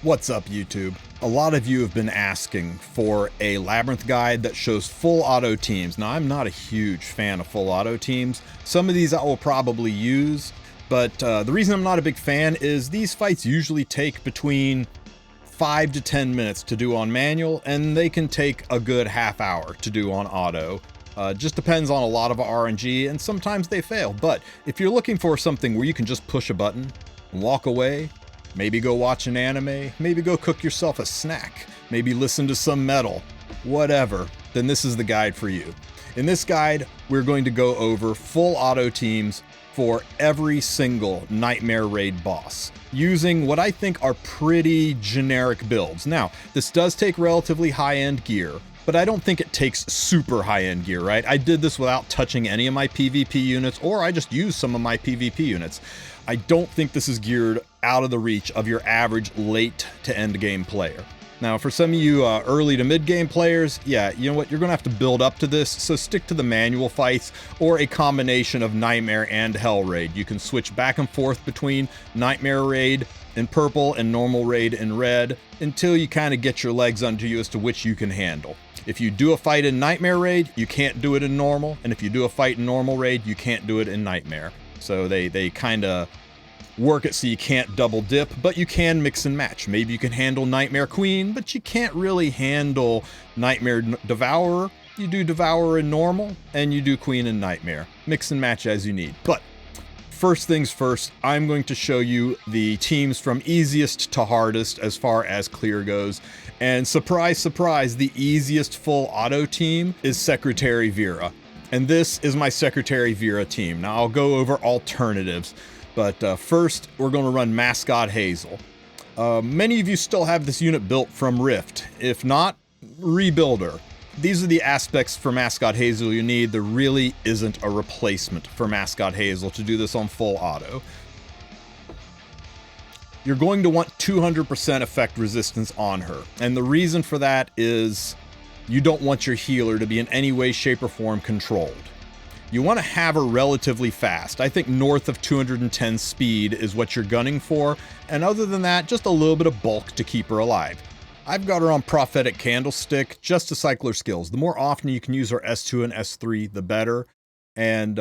What's up, YouTube? A lot of you have been asking for a Labyrinth guide that shows full auto teams. Now, I'm not a huge fan of full auto teams. Some of these I will probably use, but the reason I'm not a big fan is these fights usually take between 5 to 10 minutes to do on manual, and they can take a good half hour to do on auto. Just depends on a lot of RNG, and sometimes they fail. But if you're looking for something where you can just push a button and walk away, maybe go watch an anime, maybe go cook yourself a snack, maybe listen to some metal, whatever, then this is the guide for you. In this guide, we're going to go over full auto teams for every single Nightmare Raid boss, using what I think are pretty generic builds. Now, this does take relatively high-end gear, but I don't think it takes super high-end gear, right? I did this without touching any of my PvP units, or I just used some of my PvP units. I don't think this is geared out of the reach of your average late to end game player. Now, for some of you early to mid game players, yeah, you know what, you're gonna have to build up to this, so stick to the manual fights or a combination of Nightmare and Hell Raid. You can switch back and forth between Nightmare Raid in purple and normal raid in red until you kind of get your legs under you as to which you can handle. If you do a fight in Nightmare Raid, you can't do it in normal, and if you do a fight in normal raid, you can't do it in Nightmare. So they kind of work it so you can't double dip, but you can mix and match. Maybe you can handle Nightmare Queen, but you can't really handle Nightmare Devourer. You do Devourer in normal, and you do Queen in Nightmare. Mix and match as you need. But first things first, I'm going to show you the teams from easiest to hardest as far as clear goes. And surprise, surprise, the easiest full auto team is Secretary Vera. And this is my Secretary Vera team. Now, I'll go over alternatives, but first, we're going to run Mascot Hazel. Many of you still have this unit built from Rift. If not, rebuild her. These are the aspects for Mascot Hazel you need. There really isn't a replacement for Mascot Hazel to do this on full auto. You're going to want 200% effect resistance on her, and the reason for that is you don't want your healer to be in any way, shape, or form controlled. You want to have her relatively fast. I think north of 210 speed is what you're gunning for, and other than that, just a little bit of bulk to keep her alive. I've got her on Prophetic Candlestick just to cycle her skills. The more often you can use her S2 and S3, the better. And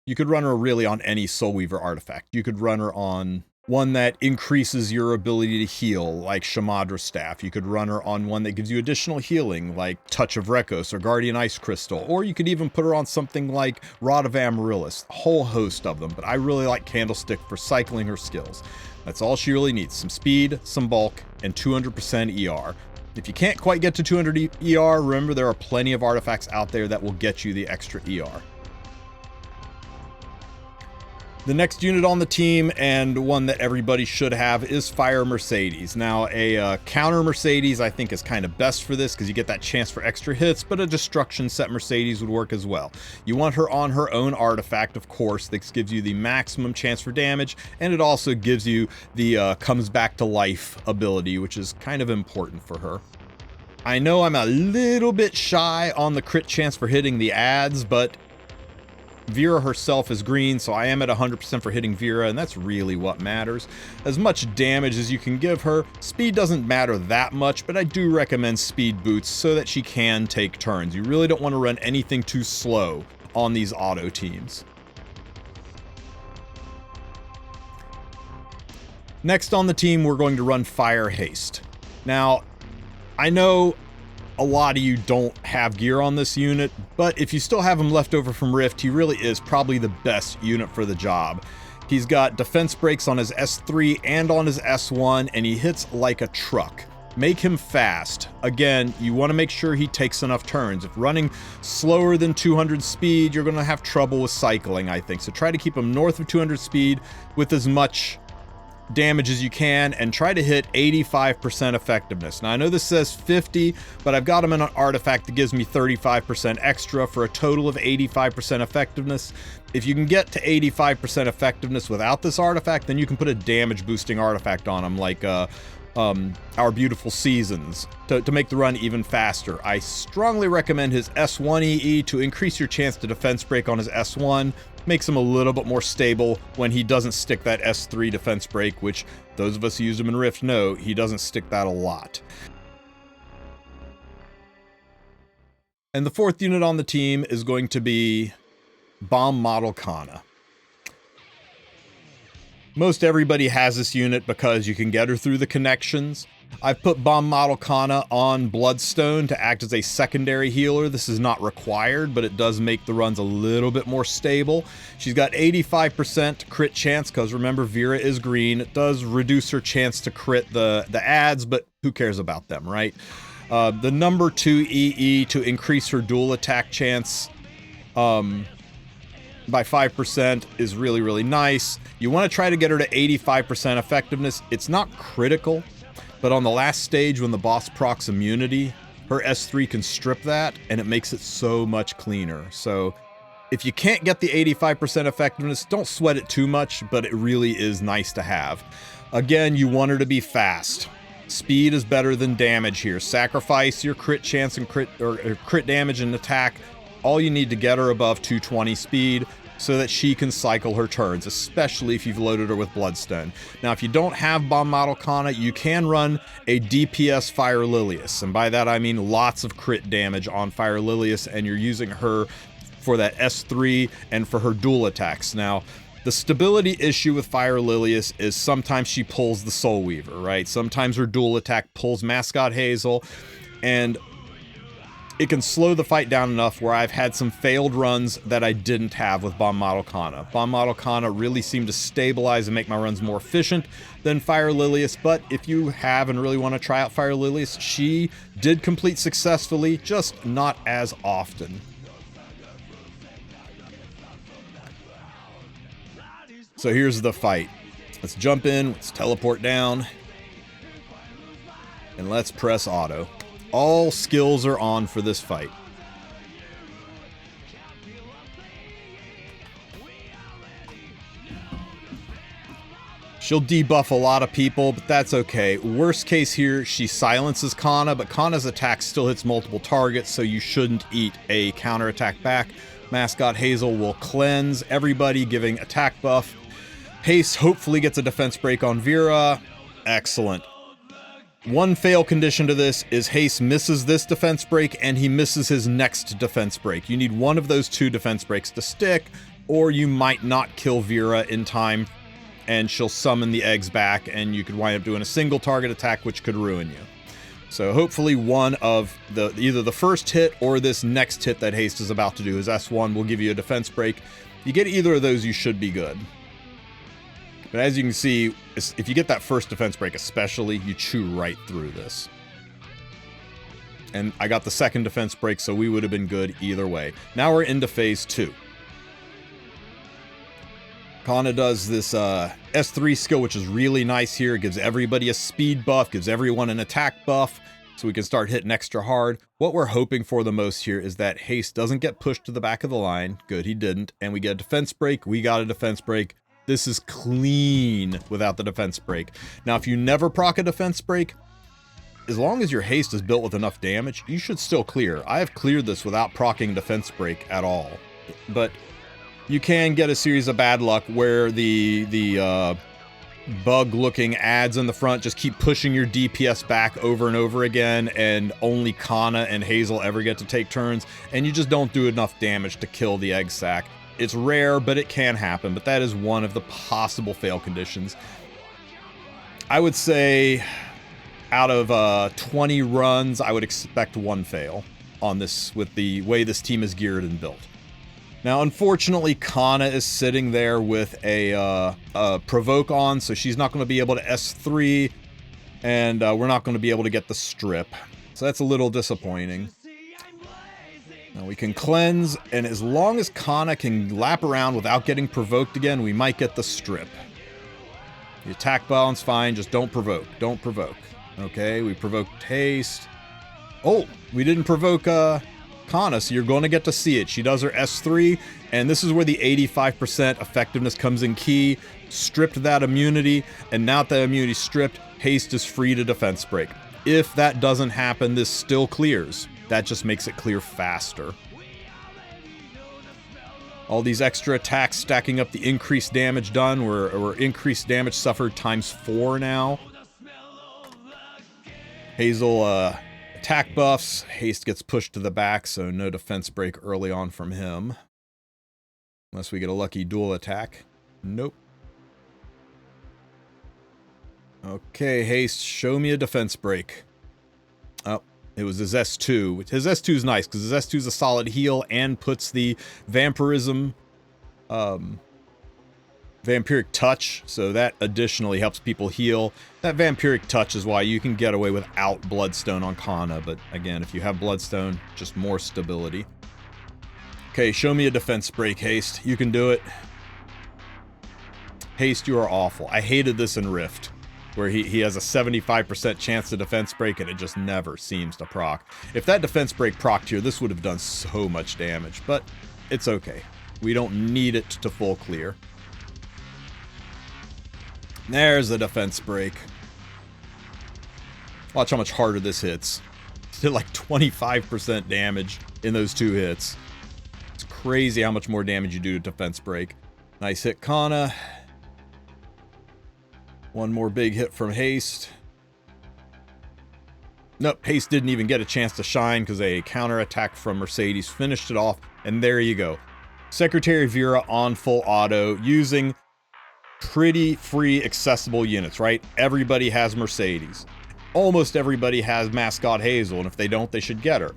you could run her really on any Soul Weaver artifact. You could run her on one that increases your ability to heal, like Shamadra Staff. You could run her on one that gives you additional healing, like Touch of Rekos or Guardian Ice Crystal. Or you could even put her on something like Rod of Amaryllis, a whole host of them. But I really like Candlestick for cycling her skills. That's all she really needs, some speed, some bulk, and 200% ER. If you can't quite get to 200 ER, remember there are plenty of artifacts out there that will get you the extra ER. The next unit on the team, and one that everybody should have, is Fire Mercedes. Now, a counter Mercedes I think is kind of best for this because you get that chance for extra hits, but a destruction set Mercedes would work as well. You want her on her own artifact, of course. This gives you the maximum chance for damage, and it also gives you the comes back to life ability, which is kind of important for her. I know I'm a little bit shy on the crit chance for hitting the ads, but Vera herself is green, so I am at 100% for hitting Vera, and that's really what matters. As much damage as you can give her, speed doesn't matter that much, but I do recommend speed boots so that she can take turns. You really don't want to run anything too slow on these auto teams. Next on the team, we're going to run Fire Haste. Now, I know a lot of you don't have gear on this unit, but if you still have him left over from Rift, he really is probably the best unit for the job. He's got defense breaks on his S3 and on his S1, and he hits like a truck. Make him fast. Again, you want to make sure he takes enough turns. If running slower than 200 speed, you're going to have trouble with cycling, I think. So try to keep him north of 200 speed with as much damage as you can, and try to hit 85% effectiveness. Now, I know this says 50, but I've got him in an artifact that gives me 35% extra for a total of 85% effectiveness. If you can get to 85% effectiveness without this artifact, then you can put a damage boosting artifact on him, like Our Beautiful Seasons, to make the run even faster. I strongly recommend his S1 EE to increase your chance to defense break on his S1, Makes him a little bit more stable when he doesn't stick that S3 defense break, which those of us who used him in Rift know he doesn't stick that a lot. And the fourth unit on the team is going to be Bomb Model Kanna. Most everybody has this unit because you can get her through the connections. I've put Bomb Model Kanna on Bloodstone to act as a secondary healer. This is not required, but it does make the runs a little bit more stable. She's got 85% crit chance, because remember, Vera is green. It does reduce her chance to crit the adds, but who cares about them, right? The number 2 EE to increase her dual attack chance by 5% is really, really nice. You want to try to get her to 85% effectiveness. It's not critical, but on the last stage when the boss procs immunity, her S3 can strip that, and it makes it so much cleaner. So if you can't get the 85% effectiveness, don't sweat it too much, but it really is nice to have. Again, you want her to be fast. Speed is better than damage here. Sacrifice your crit chance and crit damage and attack. All you need to get her above 220 speed so that she can cycle her turns, especially if you've loaded her with Bloodstone. Now, if you don't have Bomb Model Kanna, you can run a DPS Fire Lilius, and by that I mean lots of crit damage on Fire Lilius, and you're using her for that S3 and for her dual attacks. Now, the stability issue with Fire Lilius is sometimes she pulls the Soul Weaver, right? Sometimes her dual attack pulls Mascot Hazel, and it can slow the fight down enough where I've had some failed runs that I didn't have with Bomb Model Kanna. Bomb Model Kanna really seemed to stabilize and make my runs more efficient than Fire Lilius, but if you have and really want to try out Fire Lilius, she did complete successfully, just not as often. So here's the fight. Let's jump in, let's teleport down, and let's press auto. All skills are on for this fight. She'll debuff a lot of people, but that's okay. Worst case here, she silences Kanna, but Kanna's attack still hits multiple targets, so you shouldn't eat a counterattack back. Mascot Hazel will cleanse everybody, giving attack buff. Haste hopefully gets a defense break on Vera. Excellent. One fail condition to this is Haste misses this defense break and he misses his next defense break. You need one of those two defense breaks to stick, or you might not kill Vera in time and she'll summon the eggs back and you could wind up doing a single target attack, which could ruin you. So hopefully one of either the first hit or this next hit that Haste is about to do, his S1, will give you a defense break. You get either of those, you should be good. But as you can see, if you get that first defense break especially, you chew right through this. And I got the second defense break, so we would have been good either way. Now we're into phase 2. Kanna does this S3 skill, which is really nice here. It gives everybody a speed buff, gives everyone an attack buff, so we can start hitting extra hard. What we're hoping for the most here is that Haste doesn't get pushed to the back of the line. Good, he didn't. And we get a defense break. We got a defense break. This is clean without the defense break. Now, if you never proc a defense break, as long as your haste is built with enough damage, you should still clear. I have cleared this without proccing defense break at all. But you can get a series of bad luck where the bug-looking adds in the front just keep pushing your DPS back over and over again, and only Kanna and Hazel ever get to take turns, and you just don't do enough damage to kill the egg sac. It's rare, but it can happen, but that is one of the possible fail conditions. I would say out of 20 runs, I would expect one fail on this with the way this team is geared and built. Now, unfortunately, Kanna is sitting there with a provoke on, so she's not going to be able to S3, and we're not going to be able to get the strip. So that's a little disappointing. Now we can cleanse, and as long as Kanna can lap around without getting provoked again, we might get the strip. The attack balance fine, just don't provoke. Don't provoke. Okay, we provoked haste. Oh, we didn't provoke Kanna, so you're going to get to see it. She does her S3, and this is where the 85% effectiveness comes in key. Stripped that immunity, and now that the immunity stripped, haste is free to defense break. If that doesn't happen, this still clears. That just makes it clear faster. All these extra attacks stacking up the increased damage done. We're increased damage suffered ×4 now. Hazel attack buffs. Haste gets pushed to the back, so no defense break early on from him. Unless we get a lucky dual attack. Nope. Okay, Haste, show me a defense break. Oh, it was his S2. His S2 is nice, because his S2 is a solid heal and puts the vampirism, vampiric touch, so that additionally helps people heal. That vampiric touch is why you can get away without Bloodstone on Kanna, but again, if you have Bloodstone, just more stability. Okay, show me a defense break, Haste. You can do it. Haste, you are awful. I hated this in Rift, where he has a 75% chance to defense break and it just never seems to proc. If that defense break procced here, this would have done so much damage, but it's okay. We don't need it to full clear. There's the defense break. Watch how much harder this hits. It did like 25% damage in those 2 hits. It's crazy how much more damage you do to defense break. Nice hit, Kanna. One more big hit from Haste. Nope, Haste didn't even get a chance to shine because a counterattack from Mercedes finished it off. And there you go. Secretary Vera on full auto using pretty free accessible units, right? Everybody has Mercedes. Almost everybody has Mascot Hazel, and if they don't, they should get her.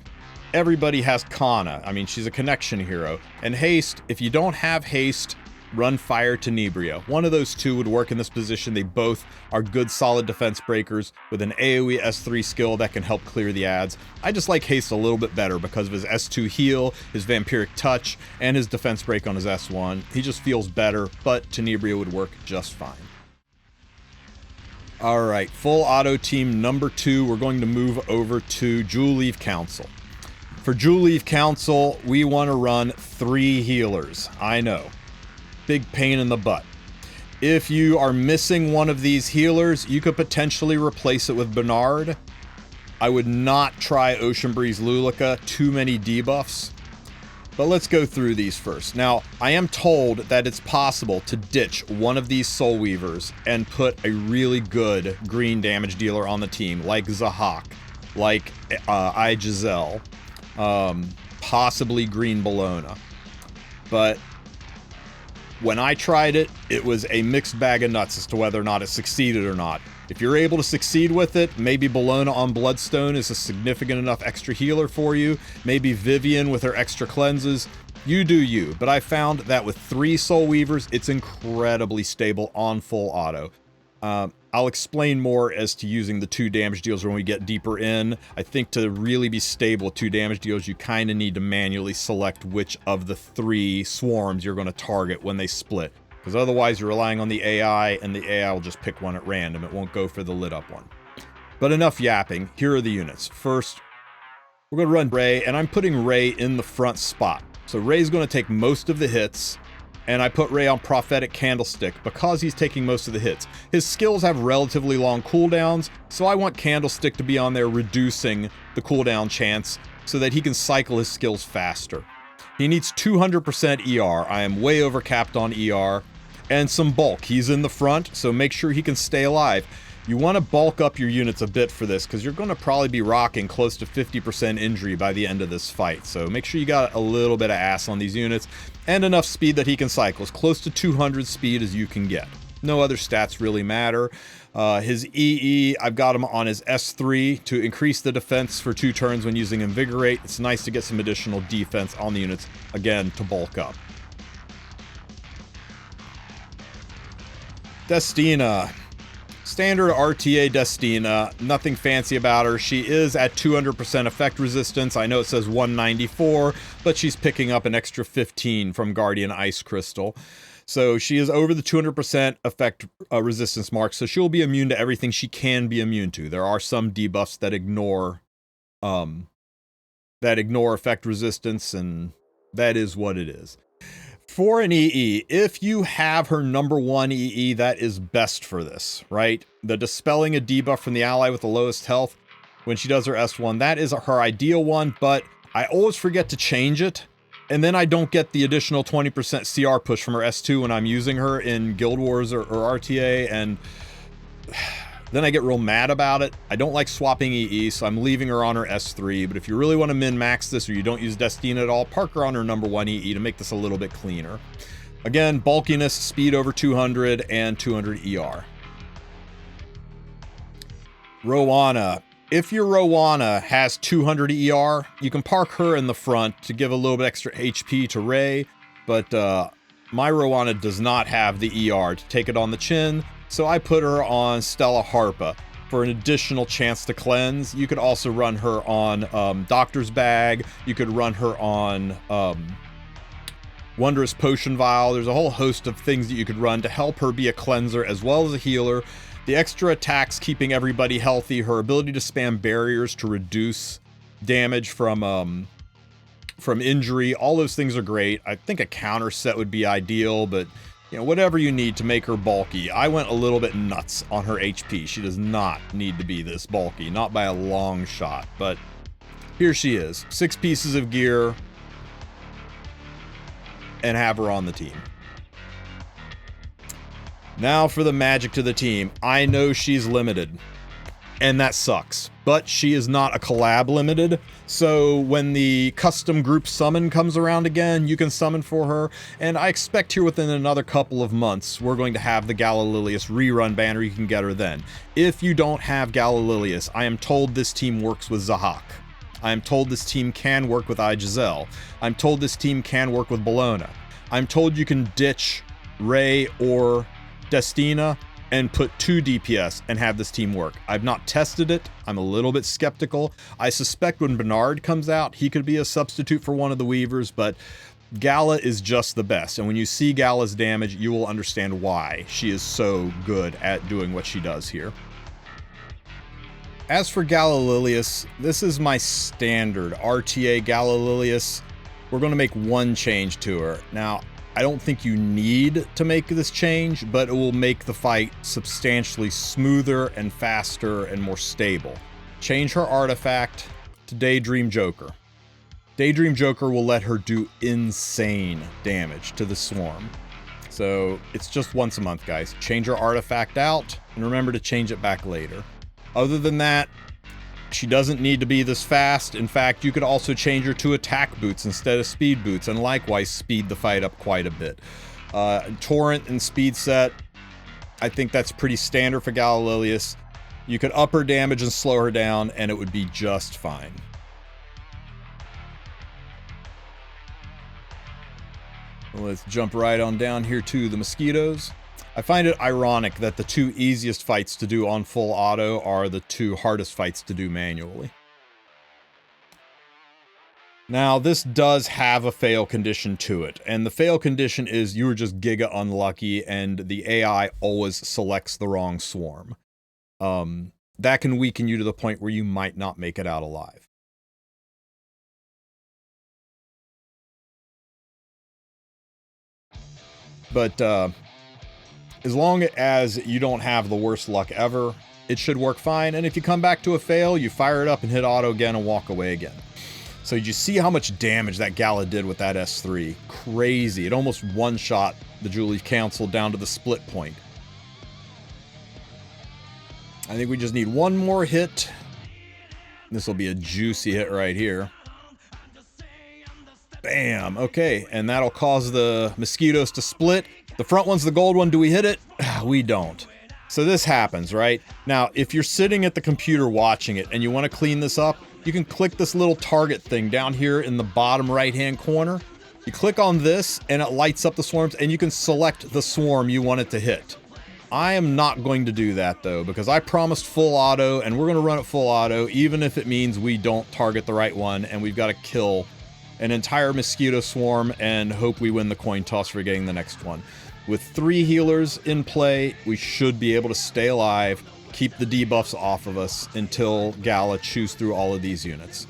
Everybody has Kanna. I mean, she's a connection hero. And Haste, if you don't have Haste, run Fire Tenebria. One of those two would work in this position. They both are good, solid defense breakers with an AoE S3 skill that can help clear the ads. I just like Haste a little bit better because of his S2 heal, his Vampiric Touch, and his defense break on his S1. He just feels better, but Tenebria would work just fine. Alright, full auto team number 2. We're going to move over to Jewel Leaf Council. For Jewel Leaf Council, we want to run 3 healers. I know. Big pain in the butt. If you are missing one of these healers, you could potentially replace it with Bernard. I would not try Ocean Breeze Lulika, too many debuffs. But let's go through these first. Now, I am told that it's possible to ditch one of these Soul Weavers and put a really good green damage dealer on the team, like Zahak, like Giselle, possibly Green Bologna. But when I tried it, it was a mixed bag of nuts as to whether or not it succeeded or not. If you're able to succeed with it, maybe Bologna on Bloodstone is a significant enough extra healer for you. Maybe Vivian with her extra cleanses. You do you. But I found that with 3 Soul Weavers, it's incredibly stable on full auto. I'll explain more as to using the 2 damage deals when we get deeper in. I think to really be stable with 2 damage deals, you kind of need to manually select which of the 3 swarms you're going to target when they split. Because otherwise you're relying on the AI, and the AI will just pick one at random. It won't go for the lit up one. But enough yapping. Here are the units. First, we're going to run Ray, and I'm putting Ray in the front spot. So Ray's going to take most of the hits. And I put Ray on Prophetic Candlestick because he's taking most of the hits. His skills have relatively long cooldowns, so I want Candlestick to be on there reducing the cooldown chance so that he can cycle his skills faster. He needs 200% ER. I am way overcapped on ER. And some bulk. He's in the front, so make sure he can stay alive. You want to bulk up your units a bit for this because you're going to probably be rocking close to 50% injury by the end of this fight. So make sure you got a little bit of ass on these units and enough speed that he can cycle as close to 200 speed as you can get. No other stats really matter. His EE, I've got him on his S3 to increase the defense for 2 turns when using Invigorate. It's nice to get some additional defense on the units, again, to bulk up. Destina. Standard RTA Destina, nothing fancy about her. She is at 200% effect resistance. I know it says 194, but she's picking up an extra 15 from Guardian Ice Crystal. So she is over the 200% effect resistance mark, so she'll be immune to everything she can be immune to. There are some debuffs that ignore effect resistance, and that is what it is. For an EE, if you have her number 1 EE, that is best for this, right? The dispelling a debuff from the ally with the lowest health when she does her S1, that is her ideal one, but I always forget to change it. And then I don't get the additional 20% CR push from her S2 when I'm using her in Guild Wars or RTA, and then I get real mad about it. I don't like swapping EE, so I'm leaving her on her S3, but if you really want to min-max this or you don't use Destina at all, park her on her number 1 EE to make this a little bit cleaner. Again, bulkiness, speed over 200, and 200 ER. Rowana. If your Rowana has 200 ER, you can park her in the front to give a little bit extra HP to Ray, but my Rowana does not have the ER to take it on the chin, so I put her on Stella Harpa for an additional chance to cleanse. You could also run her on Doctor's Bag, you could run her on Wondrous Potion Vial. There's a whole host of things that you could run to help her be a cleanser as well as a healer. The extra attacks keeping everybody healthy, her ability to spam barriers to reduce damage from injury, all those things are great. I think a counter set would be ideal, but you know, whatever you need to make her bulky. I went a little bit nuts on her HP. She does not need to be this bulky, not by a long shot, but here she is. 6 pieces of gear, and have her on the team. Now for the magic to the team. I know she's limited, and that sucks, but she is not a collab limited, so when the custom group summon comes around again, you can summon for her, and I expect here within another couple of months, we're going to have the Galililius rerun banner. You can get her then. If you don't have Galililius, I am told this team works with Zahak. I am told this team can work with Giselle. I'm told this team can work with Bologna. I'm told you can ditch Ray or Destina and put 2 DPS and have this team work. I've not tested it. I'm a little bit skeptical. I suspect when Bernard comes out, he could be a substitute for one of the Weavers, but Gala is just the best. And when you see Gala's damage, you will understand why she is so good at doing what she does here. As for Galililius, this is my standard RTA Galililius. We're going to make one change to her. Now, I don't think you need to make this change, but it will make the fight substantially smoother and faster and more stable. Change her artifact to Daydream Joker. Daydream Joker will let her do insane damage to the swarm. So it's just once a month, guys. Change her artifact out and remember to change it back later. Other than that, she doesn't need to be this fast. In fact, you could also change her to attack boots instead of speed boots, and likewise speed the fight up quite a bit. Torrent and speed set, I think that's pretty standard for Galililius. You could up her damage and slow her down, and it would be just fine. Let's jump right on down here to the mosquitoes. I find it ironic that the 2 easiest fights to do on full auto are the 2 hardest fights to do manually. Now, this does have a fail condition to it, and the fail condition is you were just giga unlucky and the AI always selects the wrong swarm. That can weaken you to the point where you might not make it out alive. But, as long as you don't have the worst luck ever, it should work fine. And if you come back to a fail, you fire it up and hit auto again and walk away again. So you see how much damage that Gala did with that S3. Crazy. It almost one-shot the Julie Council down to the split point. I think we just need one more hit. This will be a juicy hit right here. Bam. Okay, and that'll cause the mosquitoes to split. The front one's the gold one. Do we hit it? We don't. So this happens, right? Now, if you're sitting at the computer watching it and you want to clean this up, you can click this little target thing down here in the bottom right-hand corner. You click on this and it lights up the swarms and you can select the swarm you want it to hit. I am not going to do that though, because I promised full auto and we're going to run it full auto, even if it means we don't target the right one and we've got to kill an entire mosquito swarm and hope we win the coin toss for getting the next one. With 3 healers in play, we should be able to stay alive, keep the debuffs off of us until Gala chews through all of these units.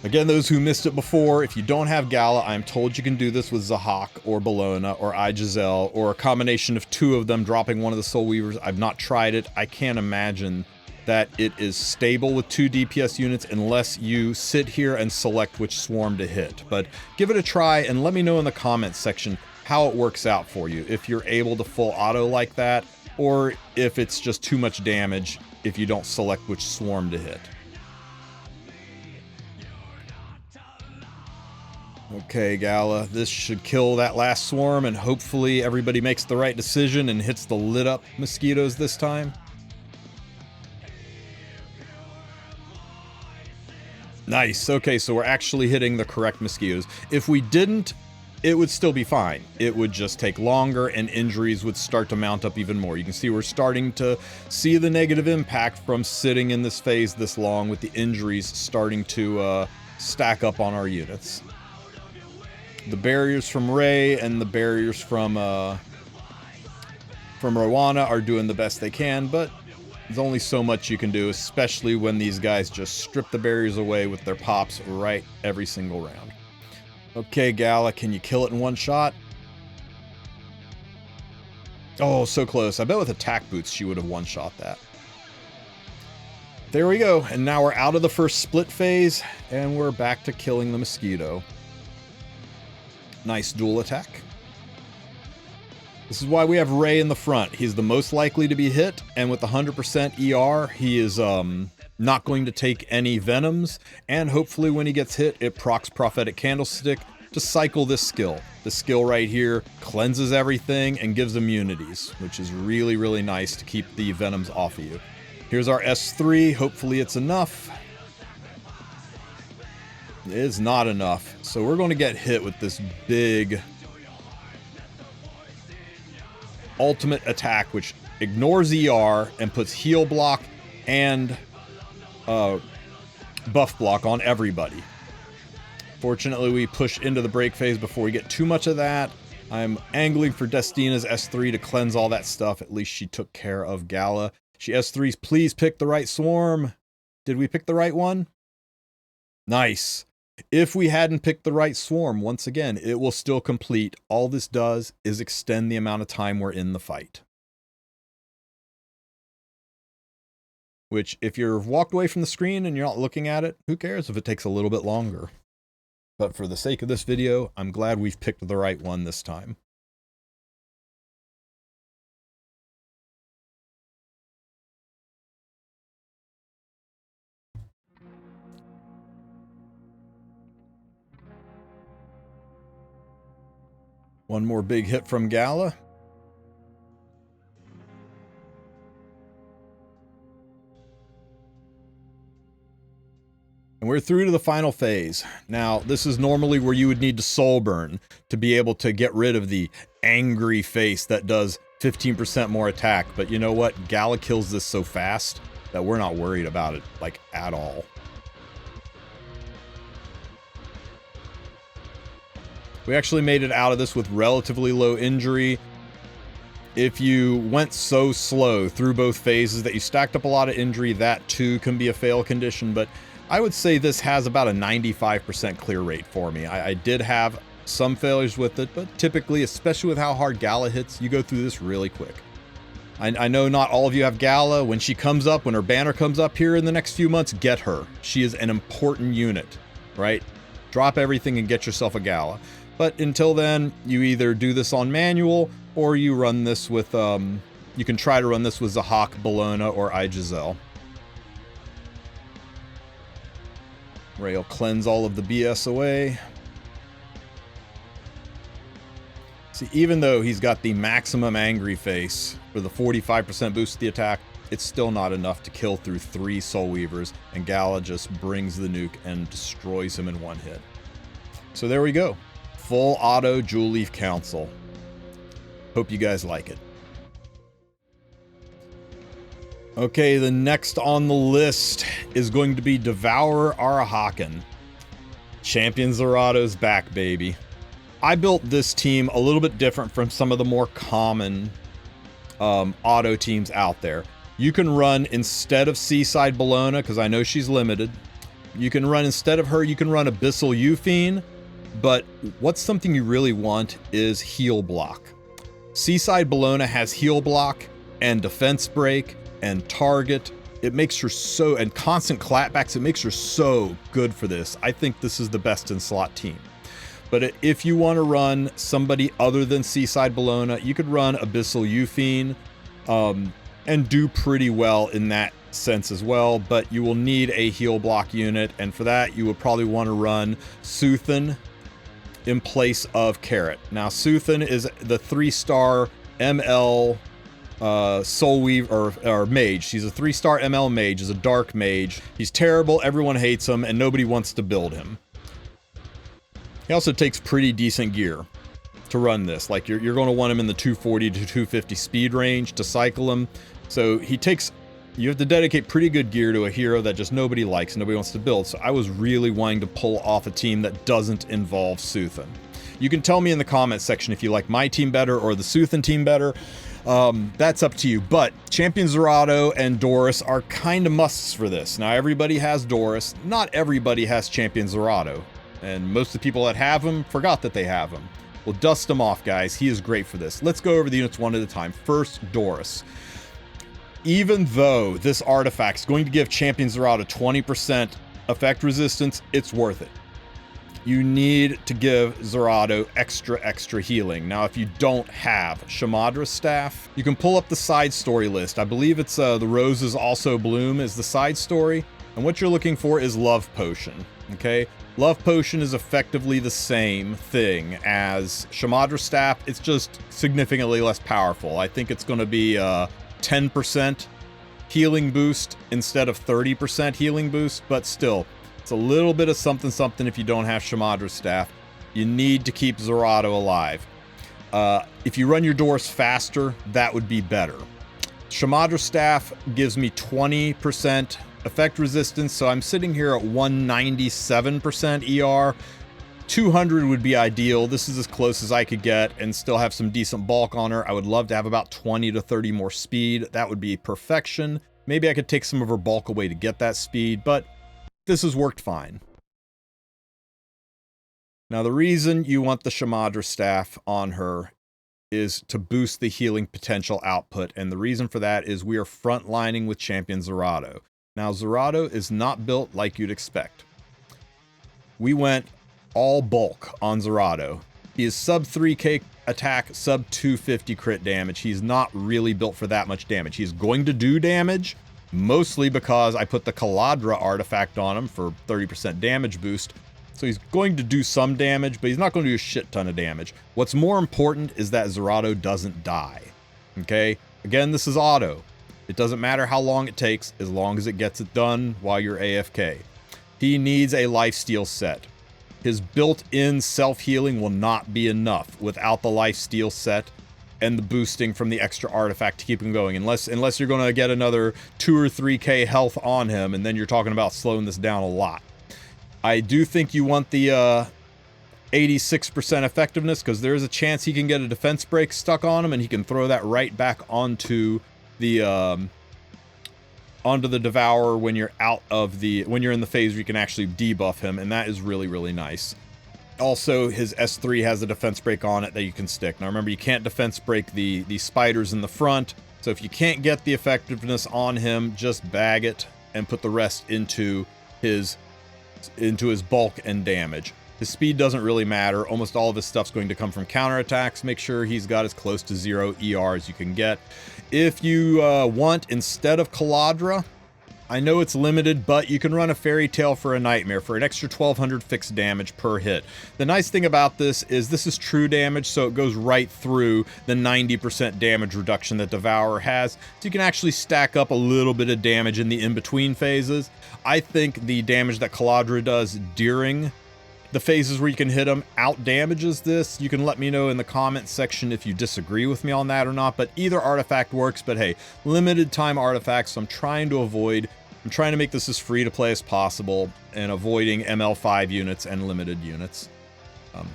Again, those who missed it before, if you don't have Gala, I am told you can do this with Zahak or Bologna or Giselle or a combination of 2 of them dropping one of the Soul Weavers. I've not tried it. I can't imagine that it is stable with 2 DPS units unless you sit here and select which swarm to hit. But give it a try and let me know in the comments section how it works out for you, if you're able to full auto like that, or if it's just too much damage if you don't select which swarm to hit. Okay, Gala, this should kill that last swarm, and hopefully everybody makes the right decision and hits the lit up mosquitoes this time. Nice. Okay, so we're actually hitting the correct mosquitoes. If we didn't, it would still be fine. It would just take longer and injuries would start to mount up even more. You can see we're starting to see the negative impact from sitting in this phase this long, with the injuries starting to stack up on our units. The barriers from Ray and the barriers from Rowana are doing the best they can, but there's only so much you can do, especially when these guys just strip the barriers away with their pops right every single round. Okay, Gala, can you kill it in one shot? Oh, so close. I bet with attack boots she would have one-shot that. There we go, and now we're out of the first split phase, and we're back to killing the mosquito. Nice dual attack. This is why we have Ray in the front. He's the most likely to be hit, and with 100% ER, he is not going to take any venoms, and hopefully when he gets hit, it procs Prophetic Candlestick to cycle this skill. The skill right here cleanses everything and gives immunities, which is really, really nice to keep the venoms off of you. Here's our S3. Hopefully it's enough. It is not enough, so we're going to get hit with this big ultimate attack, which ignores ER and puts heal block and buff block on everybody. Fortunately, we push into the break phase before we get too much of that. I'm angling for Destina's S3 to cleanse all that stuff. At least she took care of Gala. She S3s, please pick the right swarm. Did we pick the right one? Nice. If we hadn't picked the right swarm, once again, it will still complete. All this does is extend the amount of time we're in the fight. Which, if you're walked away from the screen and you're not looking at it, who cares if it takes a little bit longer? But for the sake of this video, I'm glad we've picked the right one this time. One more big hit from Gala. And we're through to the final phase. Now, this is normally where you would need to soul burn to be able to get rid of the angry face that does 15% more attack. But you know what? Gala kills this so fast that we're not worried about it, like, at all. We actually made it out of this with relatively low injury. If you went so slow through both phases that you stacked up a lot of injury, that too can be a fail condition, but I would say this has about a 95% clear rate for me. I did have some failures with it, but typically, especially with how hard Gala hits, you go through this really quick. I know not all of you have Gala. When she comes up, when her banner comes up here in the next few months, get her. She is an important unit, right? Drop everything and get yourself a Gala. But until then, you either do this on manual, or you run this with, you can try to run this with Zahak, Bologna, or Giselle. Ray will cleanse all of the BS away. See, even though he's got the maximum angry face for the 45% boost to the attack, it's still not enough to kill through 3 Soul Weavers, and Gala just brings the nuke and destroys him in one hit. So there we go. Full auto Jewel Leaf Council. Hope you guys like it. Okay, the next on the list is going to be Devourer Arahakan. Champion Zerado's back, baby. I built this team a little bit different from some of the more common auto teams out there. You can run, instead of Seaside Bologna, because I know she's limited, you can run, instead of her, you can run Abyssal Euphine. But what's something you really want is heal block. Seaside Bologna has heal block and defense break and target. It makes her so, and constant clapbacks, it makes her so good for this. I think this is the best in slot team. But if you want to run somebody other than Seaside Bologna, you could run Abyssal Euphine and do pretty well in that sense as well. But you will need a heal block unit, and for that you would probably want to run Suthen in place of Carrot. Now Suthen is the 3-star ML Soul Weaver or mage. She's a 3-star ML mage, is a dark mage. He's terrible, everyone hates him, and nobody wants to build him. He also takes pretty decent gear to run this. Like you're going to want him in the 240 to 250 speed range to cycle him. So he takes, you have to dedicate pretty good gear to a hero that just nobody likes and nobody wants to build. So I was really wanting to pull off a team that doesn't involve Suthen. You can tell me in the comments section if you like my team better or the Suthen team better. That's up to you. But Champion Zerato and Doris are kind of musts for this. Now everybody has Doris. Not everybody has Champion Zerato. And most of the people that have him forgot that they have him. Well, dust him off, guys. He is great for this. Let's go over the units one at a time. First, Doris. Even though this artifact is going to give Champion Zerato 20% effect resistance, it's worth it. You need to give Zerato extra healing. Now, if you don't have Shamadra's Staff, you can pull up the side story list. I believe it's The Roses Also Bloom is the side story. And what you're looking for is Love Potion, okay? Love Potion is effectively the same thing as Shamadra's Staff. It's just significantly less powerful. I think it's going to be 10% healing boost instead of 30% healing boost, but still, it's a little bit of something if you don't have Shamadra's Staff. You need to keep Zerato alive. If you run your Doris faster, that would be better. Shamadra's Staff gives me 20% effect resistance, so I'm sitting here at 197% ER. 200 would be ideal. This is as close as I could get and still have some decent bulk on her. I would love to have about 20 to 30 more speed. That would be perfection. Maybe I could take some of her bulk away to get that speed, but this has worked fine. Now, the reason you want the Shamadra's Staff on her is to boost the healing potential output, and the reason for that is we are frontlining with Champion Zerato. Now, Zerato is not built like you'd expect. We went all bulk on Zerato. He is sub 3k attack, sub 250 crit damage. He's not really built for that much damage. He's going to do damage, mostly because I put the Caladra artifact on him for 30% damage boost. So he's going to do some damage, but he's not going to do a shit ton of damage. What's more important is that Zerato doesn't die. Okay? Again, this is auto. It doesn't matter how long it takes, as long as it gets it done while you're AFK. He needs a lifesteal set. His built-in self-healing will not be enough without the lifesteal set and the boosting from the extra artifact to keep him going. Unless you're going to get another 2 or 3k health on him, and then you're talking about slowing this down a lot. I do think you want the 86% effectiveness, because there is a chance he can get a defense break stuck on him, and he can throw that right back onto the Devourer when you're when you're in the phase where you can actually debuff him, and that is really nice. Also, his S3 has a defense break on it that you can stick. Now remember, you can't defense break the spiders in the front, so if you can't get the effectiveness on him, just bag it and put the rest into his bulk and damage. His speed doesn't really matter. Almost all of his stuff's going to come from counterattacks. Make sure he's got as close to 0 ER as you can get. If you want, instead of Caladra, I know it's limited, but you can run a Fairy Tale for a Nightmare for an extra 1200 fixed damage per hit. The nice thing about this is true damage, so it goes right through the 90% damage reduction that Devourer has. So you can actually stack up a little bit of damage in the in-between phases. I think the damage that Caladra does during the phases where you can hit them out damages this. You can let me know in the comment section if you disagree with me on that or not, but either artifact works. But hey, limited time artifacts, so I'm trying to make this as free to play as possible and avoiding ML5 units and limited units.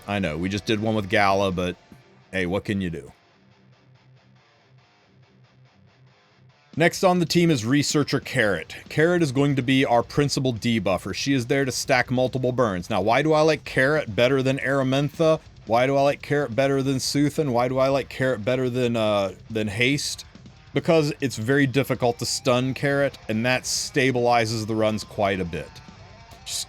I know we just did one with Gala, but hey, what can you do? Next on the team is Researcher Carrot. Carrot is going to be our principal debuffer. She is there to stack multiple burns. Now, why do I like Carrot better than Aramintha? Why do I like Carrot better than Suthen? Why do I like Carrot better than Haste? because it's very difficult to stun Carrot, and that stabilizes the runs quite a bit.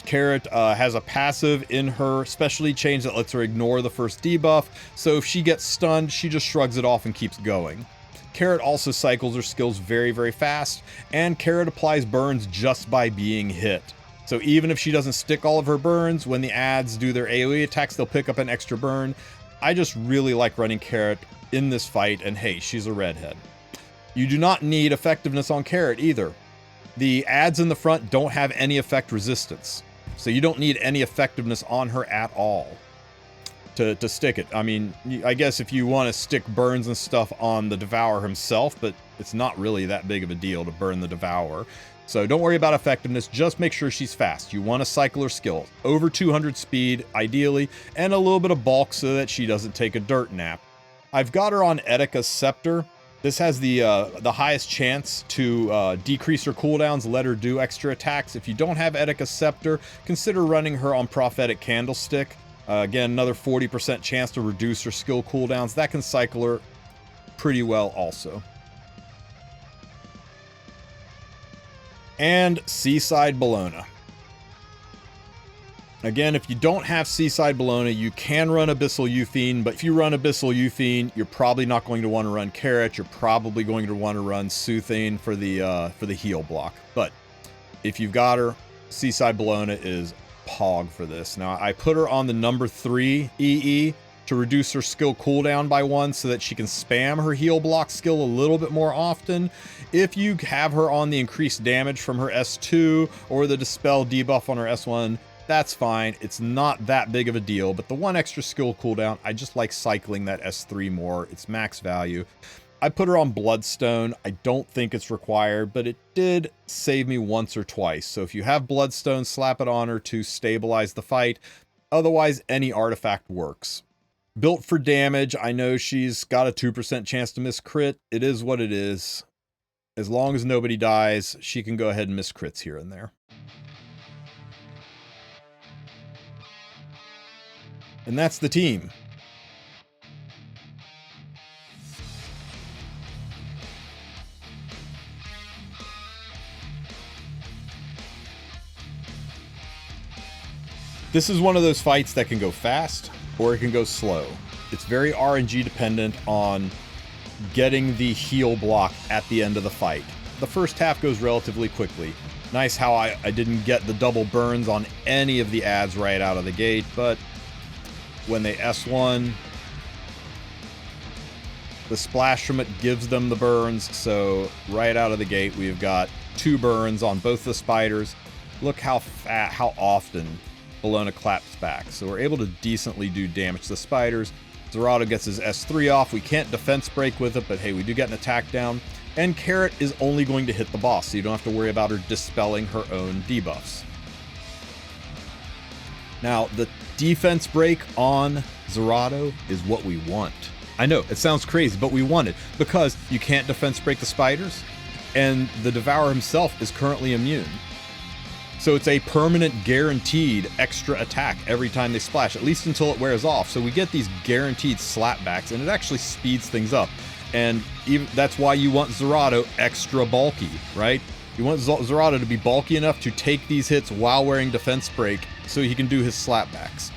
Carrot has a passive in her specialty change that lets her ignore the first debuff, so if she gets stunned, she just shrugs it off and keeps going. Carrot also cycles her skills very, very fast, and Carrot applies burns just by being hit. So even if she doesn't stick all of her burns, when the adds do their AoE attacks, they'll pick up an extra burn. I just really like running Carrot in this fight, and hey, she's a redhead. You do not need effectiveness on Carrot either. The adds in the front don't have any effect resistance, so you don't need any effectiveness on her at all to stick it. I mean, I guess if you want to stick burns and stuff on the Devourer himself, but it's not really that big of a deal to burn the Devourer. So don't worry about effectiveness, just make sure she's fast. You want to cycle her skills. Over 200 speed, ideally, and a little bit of bulk so that she doesn't take a dirt nap. I've got her on Etika's Scepter. This has the highest chance to decrease her cooldowns, let her do extra attacks. If you don't have Etika's Scepter, consider running her on Prophetic Candlestick. Again, another 40% chance to reduce her skill cooldowns. That can cycle her pretty well also. And Seaside Bellona. Again, if you don't have Seaside Bellona, you can run Abyssal Euthene, but if you run Abyssal Euthene, you're probably not going to want to run Carrot. You're probably going to want to run Soothane for the heal block. But if you've got her, Seaside Bellona is pog for this. Now, I put her on the number 3 EE to reduce her skill cooldown by 1 so that she can spam her heal block skill a little bit more often. If you have her on the increased damage from her S2 or the Dispel debuff on her S1, that's fine. It's not that big of a deal, but the 1 extra skill cooldown, I just like cycling that S3 more. It's max value. I put her on Bloodstone. I don't think it's required, but it did save me once or twice. So if you have Bloodstone, slap it on her to stabilize the fight. Otherwise, any artifact works. Built for damage, I know she's got a 2% chance to miss crit. It is what it is. As long as nobody dies, she can go ahead and miss crits here and there. And that's the team. This is one of those fights that can go fast or it can go slow. It's very RNG dependent on getting the heal block at the end of the fight. The first half goes relatively quickly. Nice how I didn't get the double burns on any of the adds right out of the gate, but when they S1, the splash from it gives them the burns, so right out of the gate we've got 2 burns on both the spiders. Look how often Bellona claps back, so we're able to decently do damage to the spiders. Zerato gets his S3 off. We can't defense break with it, but hey, we do get an attack down. And Carrot is only going to hit the boss, so you don't have to worry about her dispelling her own debuffs. Now, the defense break on Zerato is what we want. I know, it sounds crazy, but we want it because you can't defense break the spiders, and the Devourer himself is currently immune. So it's a permanent guaranteed extra attack every time they splash, at least until it wears off. So we get these guaranteed slapbacks, and it actually speeds things up. And even that's why you want Zerato extra bulky, right? You want Zerato to be bulky enough to take these hits while wearing defense break so he can do his slapbacks.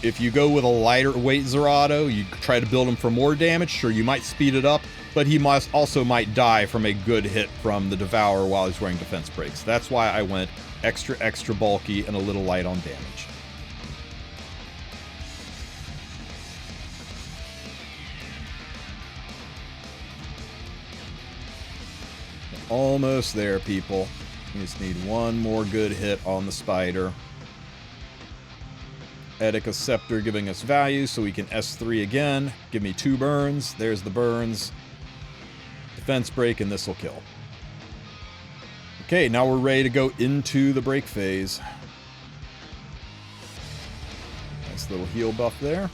If you go with a lighter weight Zerato, you try to build him for more damage, sure, you might speed it up, but he also might die from a good hit from the Devourer while he's wearing defense breaks. That's why I went extra bulky and a little light on damage. Almost there, people. You just need one more good hit on the spider. Etika's Scepter giving us value, so we can S3 again. Give me 2 burns. There's the burns. Defense break, and this will kill. Okay, now we're ready to go into the break phase. Nice little heal buff there.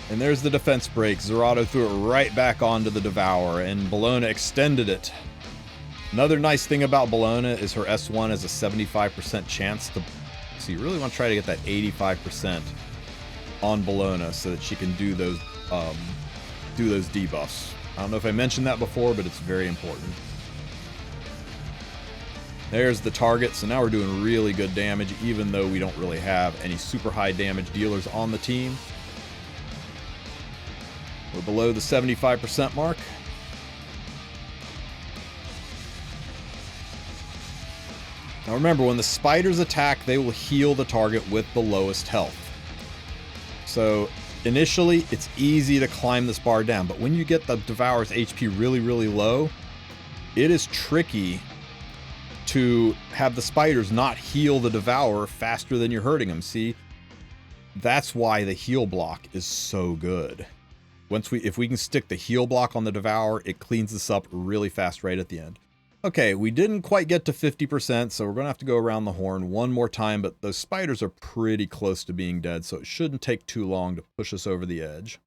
And there's the defense break. Zerato threw it right back onto the Devourer, and Bellona extended it. Another nice thing about Bellona is her S1 has a 75% chance to... So you really want to try to get that 85%. on Bologna so that she can do those debuffs. I don't know if I mentioned that before, but it's very important. There's the target, so now we're doing really good damage, even though we don't really have any super high damage dealers on the team. We're below the 75% mark. Now remember, when the spiders attack, they will heal the target with the lowest health. So initially, it's easy to climb this bar down, but when you get the Devourer's HP really, really low, it is tricky to have the spiders not heal the Devourer faster than you're hurting them. See, that's why the heal block is so good. If we can stick the heal block on the Devourer, it cleans this up really fast right at the end. Okay, we didn't quite get to 50%, so we're going to have to go around the horn one more time, but those spiders are pretty close to being dead, so it shouldn't take too long to push us over the edge.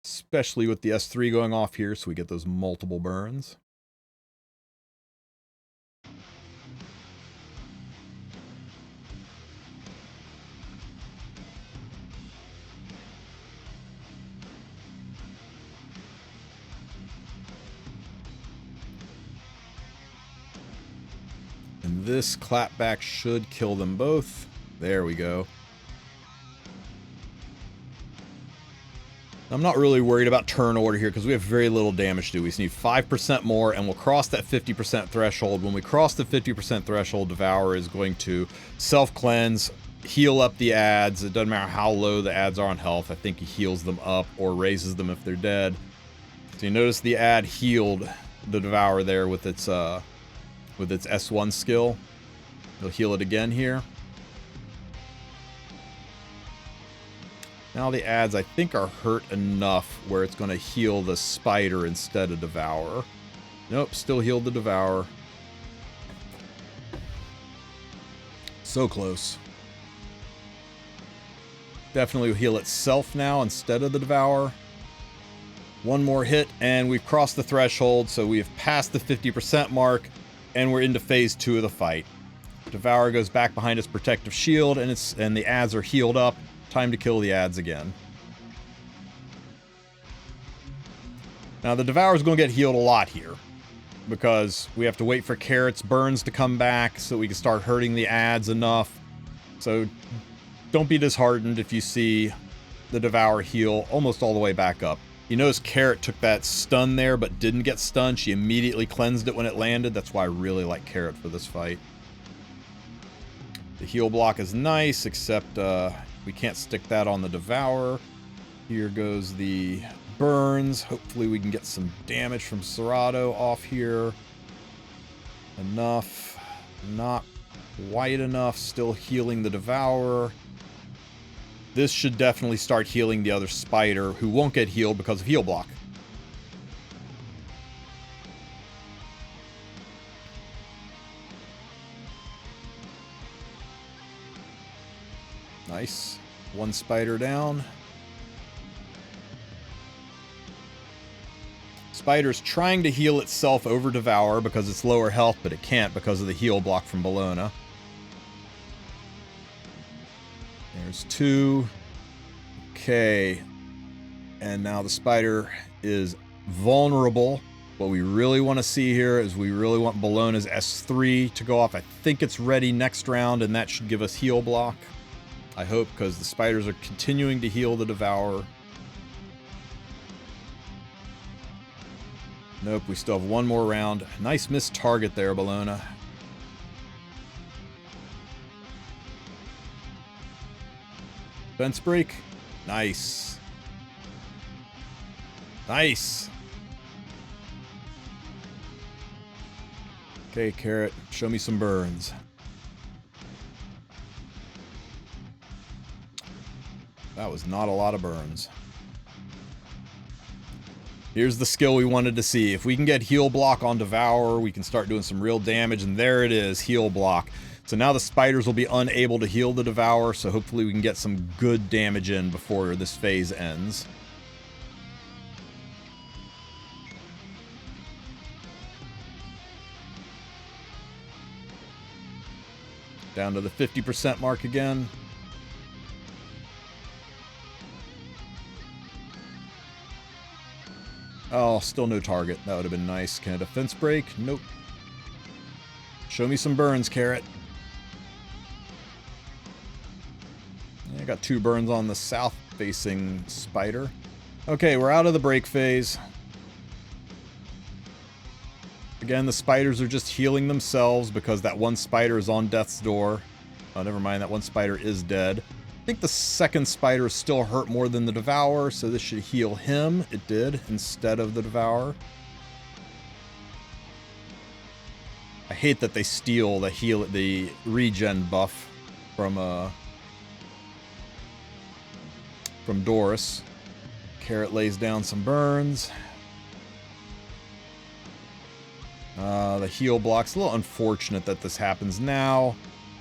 Especially with the S3 going off here, so we get those multiple burns. And this clapback should kill them both. There we go. I'm not really worried about turn order here because we have very little damage to do. We just need 5% more and we'll cross that 50% threshold. When we cross the 50% threshold, Devourer is going to self-cleanse, heal up the adds. It doesn't matter how low the adds are on health. I think he heals them up or raises them if they're dead. So you notice the add healed the Devourer there with its S1 skill. He'll heal it again here. Now the adds, I think, are hurt enough where it's going to heal the spider instead of Devourer. Nope, still healed the Devourer. So close. Definitely will heal itself now instead of the Devourer. One more hit, and we've crossed the threshold, so we have passed the 50% mark, and we're into phase 2 of the fight. Devourer goes back behind his protective shield, and the adds are healed up. Time to kill the adds again. Now the Devourer's going to get healed a lot here because we have to wait for Carrot's burns to come back so we can start hurting the adds enough. So don't be disheartened if you see the Devourer heal almost all the way back up. You notice Carrot took that stun there but didn't get stunned. She immediately cleansed it when it landed. That's why I really like Carrot for this fight. The heal block is nice, except we can't stick that on the Devourer. Here goes the burns. Hopefully we can get some damage from Serato off here. Enough. Not quite enough. Still healing the Devourer. This should definitely start healing the other spider, who won't get healed because of heal block. Nice. One spider down. Spider's trying to heal itself over Devourer because it's lower health, but it can't because of the heal block from Bologna. There's two. Okay. And now the spider is vulnerable. What we really want to see here is we really want Bologna's S3 to go off. I think it's ready next round, and that should give us heal block. I hope, because the spiders are continuing to heal the Devourer. Nope, we still have one more round. Nice missed target there, Bologna. Fence break. Nice. Nice. Okay, Carrot, show me some burns. That was not a lot of burns. Here's the skill we wanted to see. If we can get heal block on Devourer, we can start doing some real damage, and there it is, heal block. So now the spiders will be unable to heal the Devourer, so hopefully we can get some good damage in before this phase ends. Down to the 50% mark again. Oh, still no target. That would have been nice. Can a defense break? Nope. Show me some burns, Carrot. I got 2 burns on the south-facing spider. Okay, we're out of the break phase. Again, the spiders are just healing themselves because that one spider is on death's door. Oh, never mind, that one spider is dead. I think the second spider is still hurt more than the Devourer, so this should heal him. It did, instead of the Devourer. I hate that they steal the regen buff from Doris. Carrot lays down some burns. The heal block's a little unfortunate that this happens now.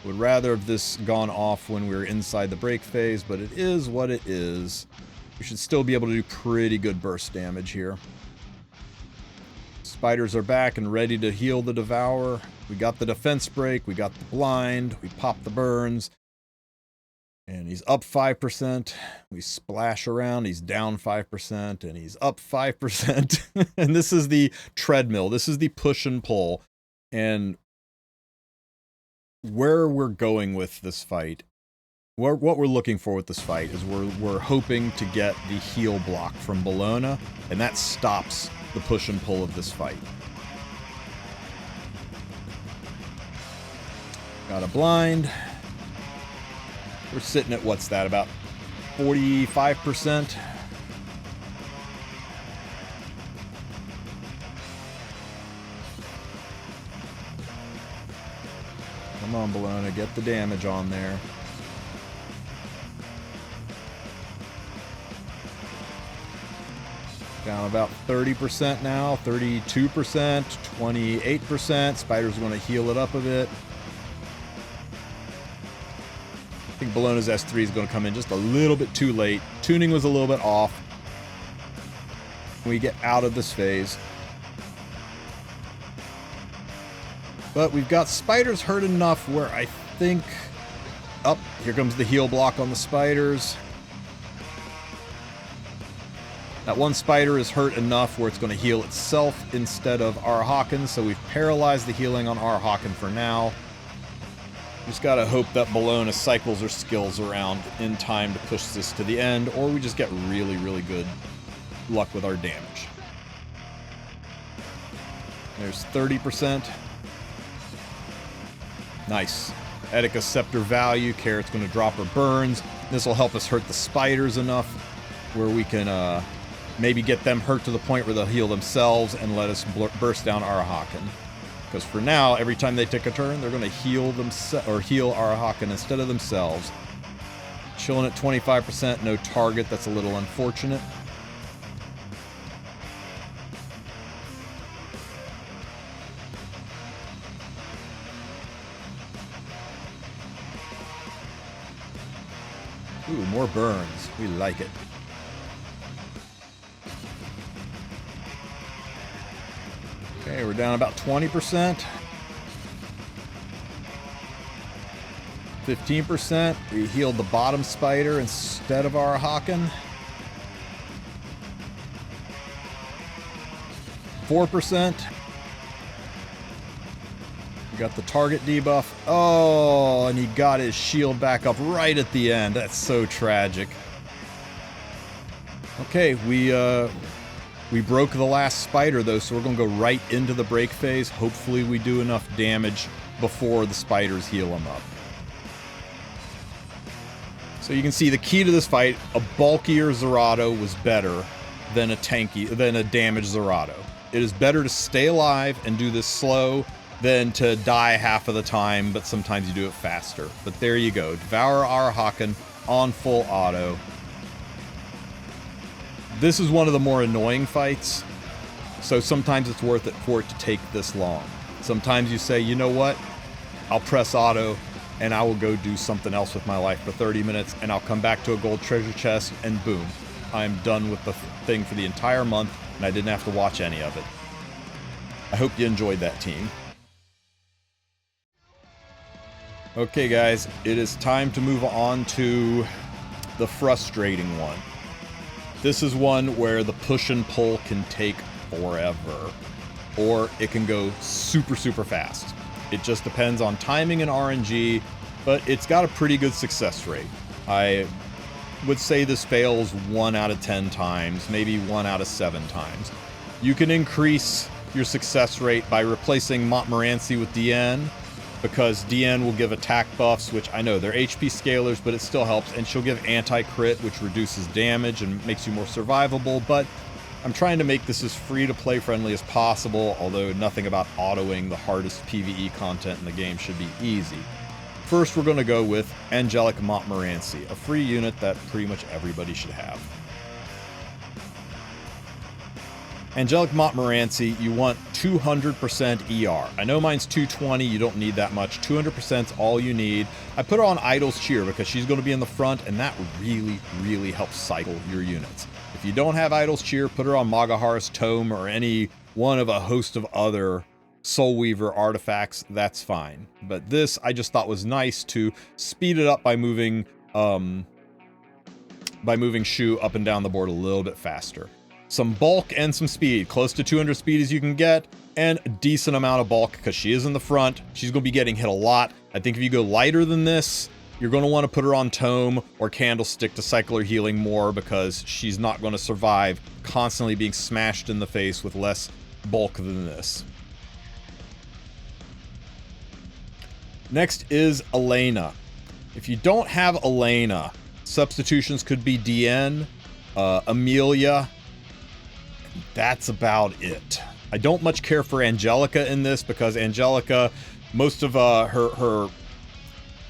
Would rather have this gone off when we were inside the break phase, but it is what it is. We should still be able to do pretty good burst damage here. Spiders are back and ready to heal the Devourer. We got the defense break, we got the blind, we popped the burns. And he's up 5%. We splash around, he's down 5%, and he's up 5%. And this is the treadmill. This is the push and pull. And where we're going with this fight, what we're looking for with this fight is we're hoping to get the heal block from Bologna, and that stops the push and pull of this fight. Got a blind. We're sitting at, what's that, about 45%? Come on, Bologna, get the damage on there. Down about 30% now, 32%, 28%. Spiders want to heal it up a bit. I think Bologna's S3 is going to come in just a little bit too late. Tuning was a little bit off. We get out of this phase. But we've got spiders hurt enough where I think... Oh, here comes the heal block on the spiders. That one spider is hurt enough where it's going to heal itself instead of Arhaken, so we've paralyzed the healing on Arhaken for now. Just gotta hope that Bologna cycles her skills around in time to push this to the end, or we just get really, really good luck with our damage. There's 30%. Nice. Etika Scepter value. Carrot's gonna drop her burns. This will help us hurt the spiders enough where we can maybe get them hurt to the point where they'll heal themselves and let us burst down Arhaken. Because for now, every time they take a turn, they're going to heal heal Arhaken instead of themselves. Chilling at 25%, no target. That's a little unfortunate. Ooh, more burns. We like it. Okay, we're down about 20%. 15%. We healed the bottom spider instead of Arhaken. 4%. We got the target debuff. Oh, and he got his shield back up right at the end. That's so tragic. Okay, we broke the last spider, though, so we're going to go right into the break phase. Hopefully we do enough damage before the spiders heal him up. So you can see the key to this fight, a bulkier Zerato was better than a damaged Zerato. It is better to stay alive and do this slow than to die half of the time, but sometimes you do it faster. But there you go. Devourer Arhaken on full auto. This is one of the more annoying fights, so sometimes it's worth it for it to take this long. Sometimes you say, you know what, I'll press auto and I will go do something else with my life for 30 minutes and I'll come back to a gold treasure chest and boom, I'm done with the thing for the entire month and I didn't have to watch any of it. I hope you enjoyed that, team. Okay guys, it is time to move on to the frustrating one. This is one where the push and pull can take forever, or it can go super, super fast. It just depends on timing and RNG, but it's got a pretty good success rate. I would say this fails 1 out of 10 times, maybe 1 out of 7 times. You can increase your success rate by replacing Montmorency with DN, because DN will give attack buffs, which I know they're HP scalers, but it still helps, and she'll give anti-crit, which reduces damage and makes you more survivable, but I'm trying to make this as free-to-play friendly as possible, although nothing about autoing the hardest PvE content in the game should be easy. First, we're going to go with Angelic Montmorency, a free unit that pretty much everybody should have. Angelic Montmorency, you want 200% ER. I know mine's 220, you don't need that much. 200% is all you need. I put her on Idol's Cheer because she's going to be in the front, and that really, really helps cycle your units. If you don't have Idol's Cheer, put her on Magahar's Tome or any one of a host of other Soul Weaver artifacts, that's fine. But this, I just thought was nice to speed it up by moving Shu up and down the board a little bit faster. Some bulk and some speed, close to 200 speed as you can get, and a decent amount of bulk because she is in the front. She's going to be getting hit a lot. I think if you go lighter than this, you're going to want to put her on Tome or Candlestick to cycle her healing more, because she's not going to survive constantly being smashed in the face with less bulk than this. Next is Elena. If you don't have Elena, substitutions could be DN, Amelia. That's about it. I don't much care for Angelica in this, because Angelica, most of her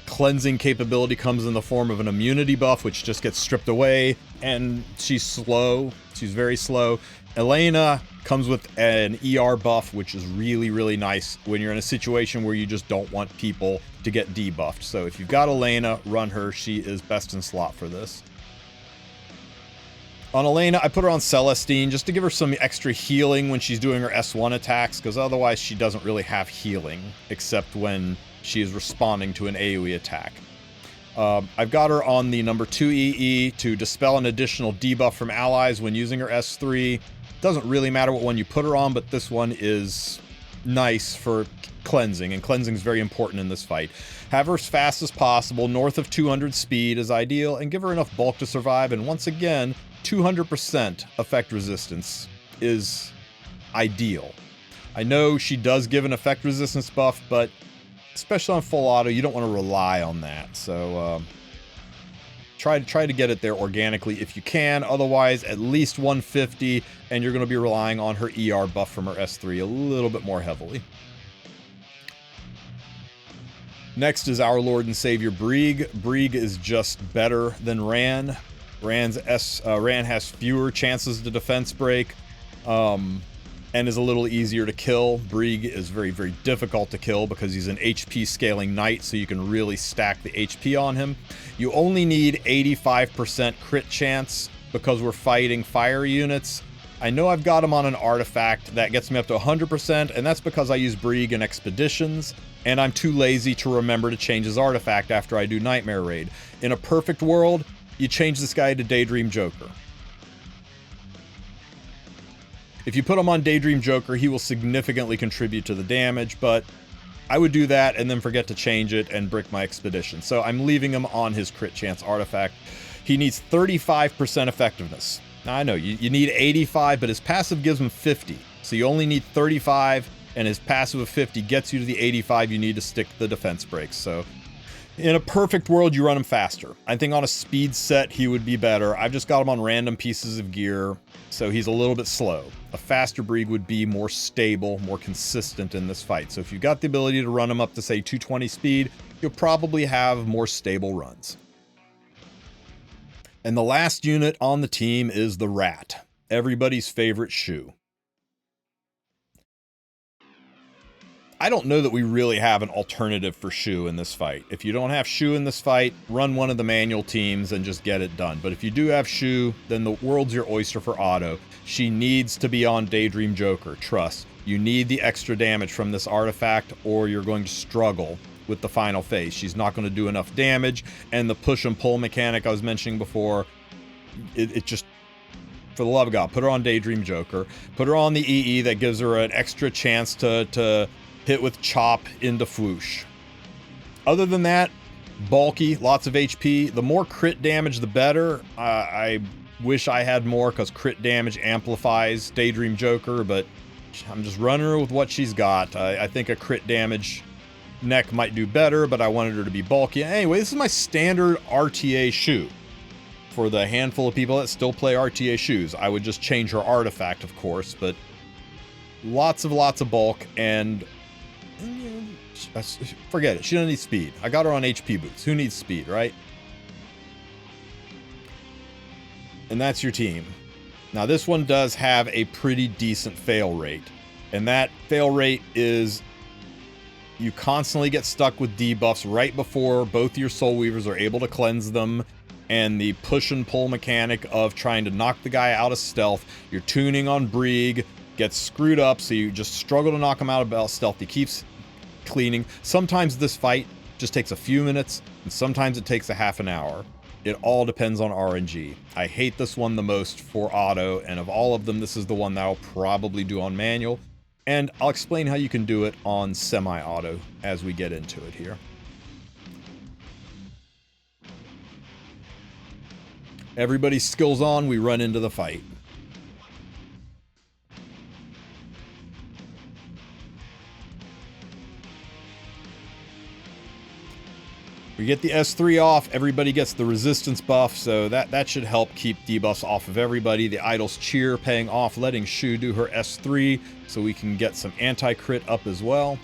cleansing capability comes in the form of an immunity buff, which just gets stripped away, and she's slow. She's very slow. Elena comes with an ER buff, which is really, really nice when you're in a situation where you just don't want people to get debuffed. So if you've got Elena, run her. She is best in slot for this. On Elena, I put her on Celestine just to give her some extra healing when she's doing her S1 attacks, because otherwise she doesn't really have healing, except when she is responding to an AoE attack. I've got her on the number 2 EE to dispel an additional debuff from allies when using her S3. Doesn't really matter what one you put her on, but this one is nice for cleansing, and cleansing is very important in this fight. Have her as fast as possible, north of 200 speed is ideal, and give her enough bulk to survive, and once again, 200% effect resistance is ideal. I know she does give an effect resistance buff, but especially on full auto, you don't want to rely on that. So try to get it there organically if you can. Otherwise, at least 150, and you're going to be relying on her ER buff from her S3 a little bit more heavily. Next is our Lord and Savior Brieg. Brieg is just better than Ran. Ran has fewer chances to defense break, and is a little easier to kill. Brieg is very, very difficult to kill because he's an HP scaling knight, so you can really stack the HP on him. You only need 85% crit chance because we're fighting fire units. I know I've got him on an artifact that gets me up to 100%, and that's because I use Brieg in expeditions, and I'm too lazy to remember to change his artifact after I do Nightmare Raid. In a perfect world, you change this guy to Daydream Joker. If you put him on Daydream Joker, he will significantly contribute to the damage, but I would do that and then forget to change it and brick my expedition. So I'm leaving him on his crit chance artifact. He needs 35% effectiveness. Now I know you need 85, but his passive gives him 50. So you only need 35, and his passive of 50 gets you to the 85 you need to stick the defense breaks. So in a perfect world, you run him faster. I think on a speed set, he would be better. I've just got him on random pieces of gear, so he's a little bit slow. A faster Brieg would be more stable, more consistent in this fight. So if you've got the ability to run him up to, say, 220 speed, you'll probably have more stable runs. And the last unit on the team is the Rat, everybody's favorite Shu. I don't know that we really have an alternative for Shu in this fight. If you don't have Shu in this fight, run one of the manual teams and just get it done. But if you do have Shu, then the world's your oyster for auto. She needs to be on Daydream Joker, trust. You need the extra damage from this artifact, or you're going to struggle with the final phase. She's not going to do enough damage, and the push and pull mechanic I was mentioning before, it just For the love of God, put her on Daydream Joker. Put her on the EE that gives her an extra chance to hit with Chop into Fwoosh. Other than that, bulky, lots of HP. The more crit damage, the better. I wish I had more because crit damage amplifies Daydream Joker, but I'm just running her with what she's got. I think a crit damage neck might do better, but I wanted her to be bulky. Anyway, this is my standard RTA shoe. For the handful of people that still play RTA shoes, I would just change her artifact, of course, but lots of bulk, and forget it. She doesn't need speed. I got her on HP boots. Who needs speed, right? And that's your team. Now, this one does have a pretty decent fail rate, and that fail rate is you constantly get stuck with debuffs right before both your Soul Weavers are able to cleanse them, and the push and pull mechanic of trying to knock the guy out of stealth. Your tuning on Brieg gets screwed up, so you just struggle to knock him out of stealth. He keeps cleaning. Sometimes this fight just takes a few minutes, and sometimes it takes a half an hour. It all depends on RNG. I hate this one the most for auto, and of all of them, this is the one that I'll probably do on manual. And I'll explain how you can do it on semi-auto as we get into it here. Everybody's skills on, we run into the fight. We get the S3 off, everybody gets the resistance buff, so that should help keep debuffs off of everybody. The Idol's Cheer paying off, letting Shu do her S3 so we can get some anti-crit up as well.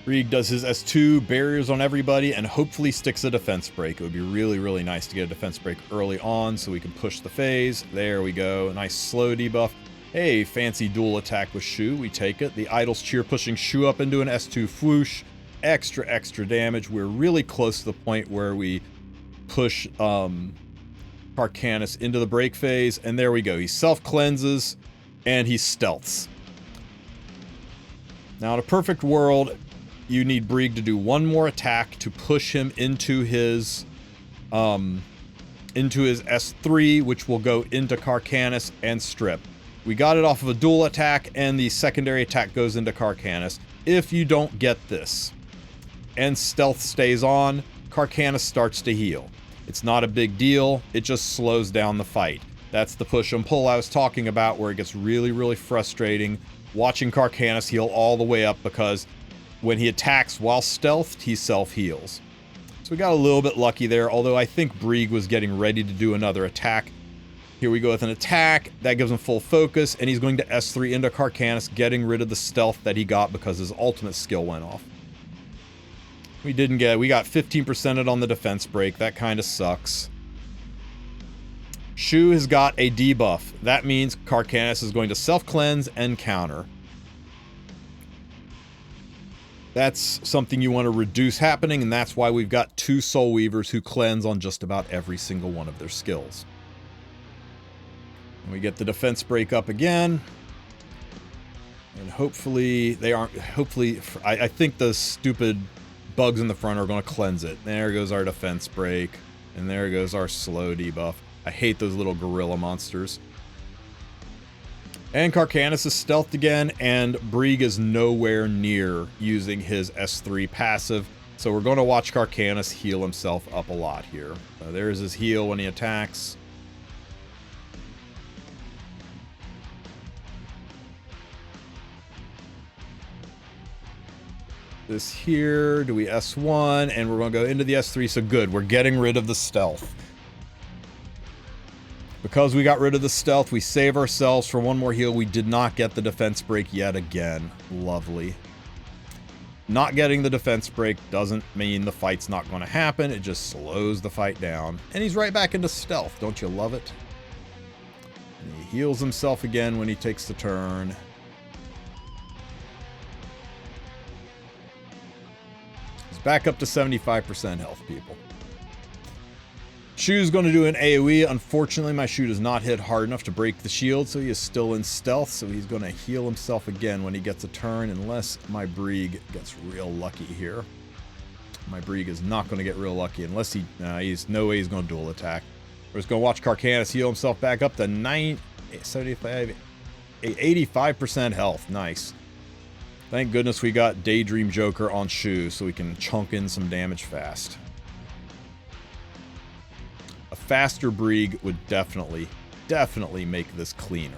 Brieg does his S2, barriers on everybody, and hopefully sticks a defense break. It would be really nice to get a defense break early on so we can push the phase. There we go, a nice slow debuff. Hey, fancy dual attack with Shu, we take it. The Idol's Cheer pushing Shu up into an S2 Fwoosh. Extra damage. We're really close to the point where we push Karkanis into the break phase, and there we go. He self-cleanses, and he stealths. Now, in a perfect world, you need Brieg to do one more attack to push him into his S3, which will go into Karkanis and strip. We got it off of a dual attack, and the secondary attack goes into Karkanis. If you don't get this, and stealth stays on, Karkanis starts to heal. It's not a big deal, it just slows down the fight. That's the push and pull I was talking about, where it gets really frustrating watching Karkanis heal all the way up, because when he attacks while stealthed, he self-heals. So we got a little bit lucky there, although I think Brieg was getting ready to do another attack. Here we go with an attack, that gives him full focus, and he's going to S3 into Karkanis, getting rid of the stealth that he got because his ultimate skill went off. We got 15%ed on the defense break, that kind of sucks. Shu has got a debuff. That means Karkanis is going to self-cleanse and counter. That's something you want to reduce happening, and that's why we've got 2 Soul Weavers who cleanse on just about every single one of their skills. And we get the defense break up again. And hopefully they aren't, I think the stupid bugs in the front are going to cleanse it. There goes our defense break. And there goes our slow debuff. I hate those little gorilla monsters. And Karkanis is stealthed again, and Brieg is nowhere near using his S3 passive. So we're going to watch Karkanis heal himself up a lot here. There's his heal when he attacks. This here, do we S1, and we're going to go into the S3, so good, we're getting rid of the stealth. Because we got rid of the stealth, we save ourselves for one more heal. We did not get the defense break yet again. Lovely. Not getting the defense break doesn't mean the fight's not going to happen, it just slows the fight down. And he's right back into stealth, don't you love it? And he heals himself again when he takes the turn. Back up to 75% health, people. Shu's going to do an AoE. Unfortunately, my Shu does not hit hard enough to break the shield, so he is still in stealth, so he's going to heal himself again when he gets a turn, unless my Brieg gets real lucky here. My Brieg is not going to get real lucky unless he's no way he's going to dual attack. We're just going to watch Karkanis heal himself back up to 75, 85% health. Nice. Thank goodness we got Daydream Joker on Shu so we can chunk in some damage fast. A faster Brieg would definitely make this cleaner.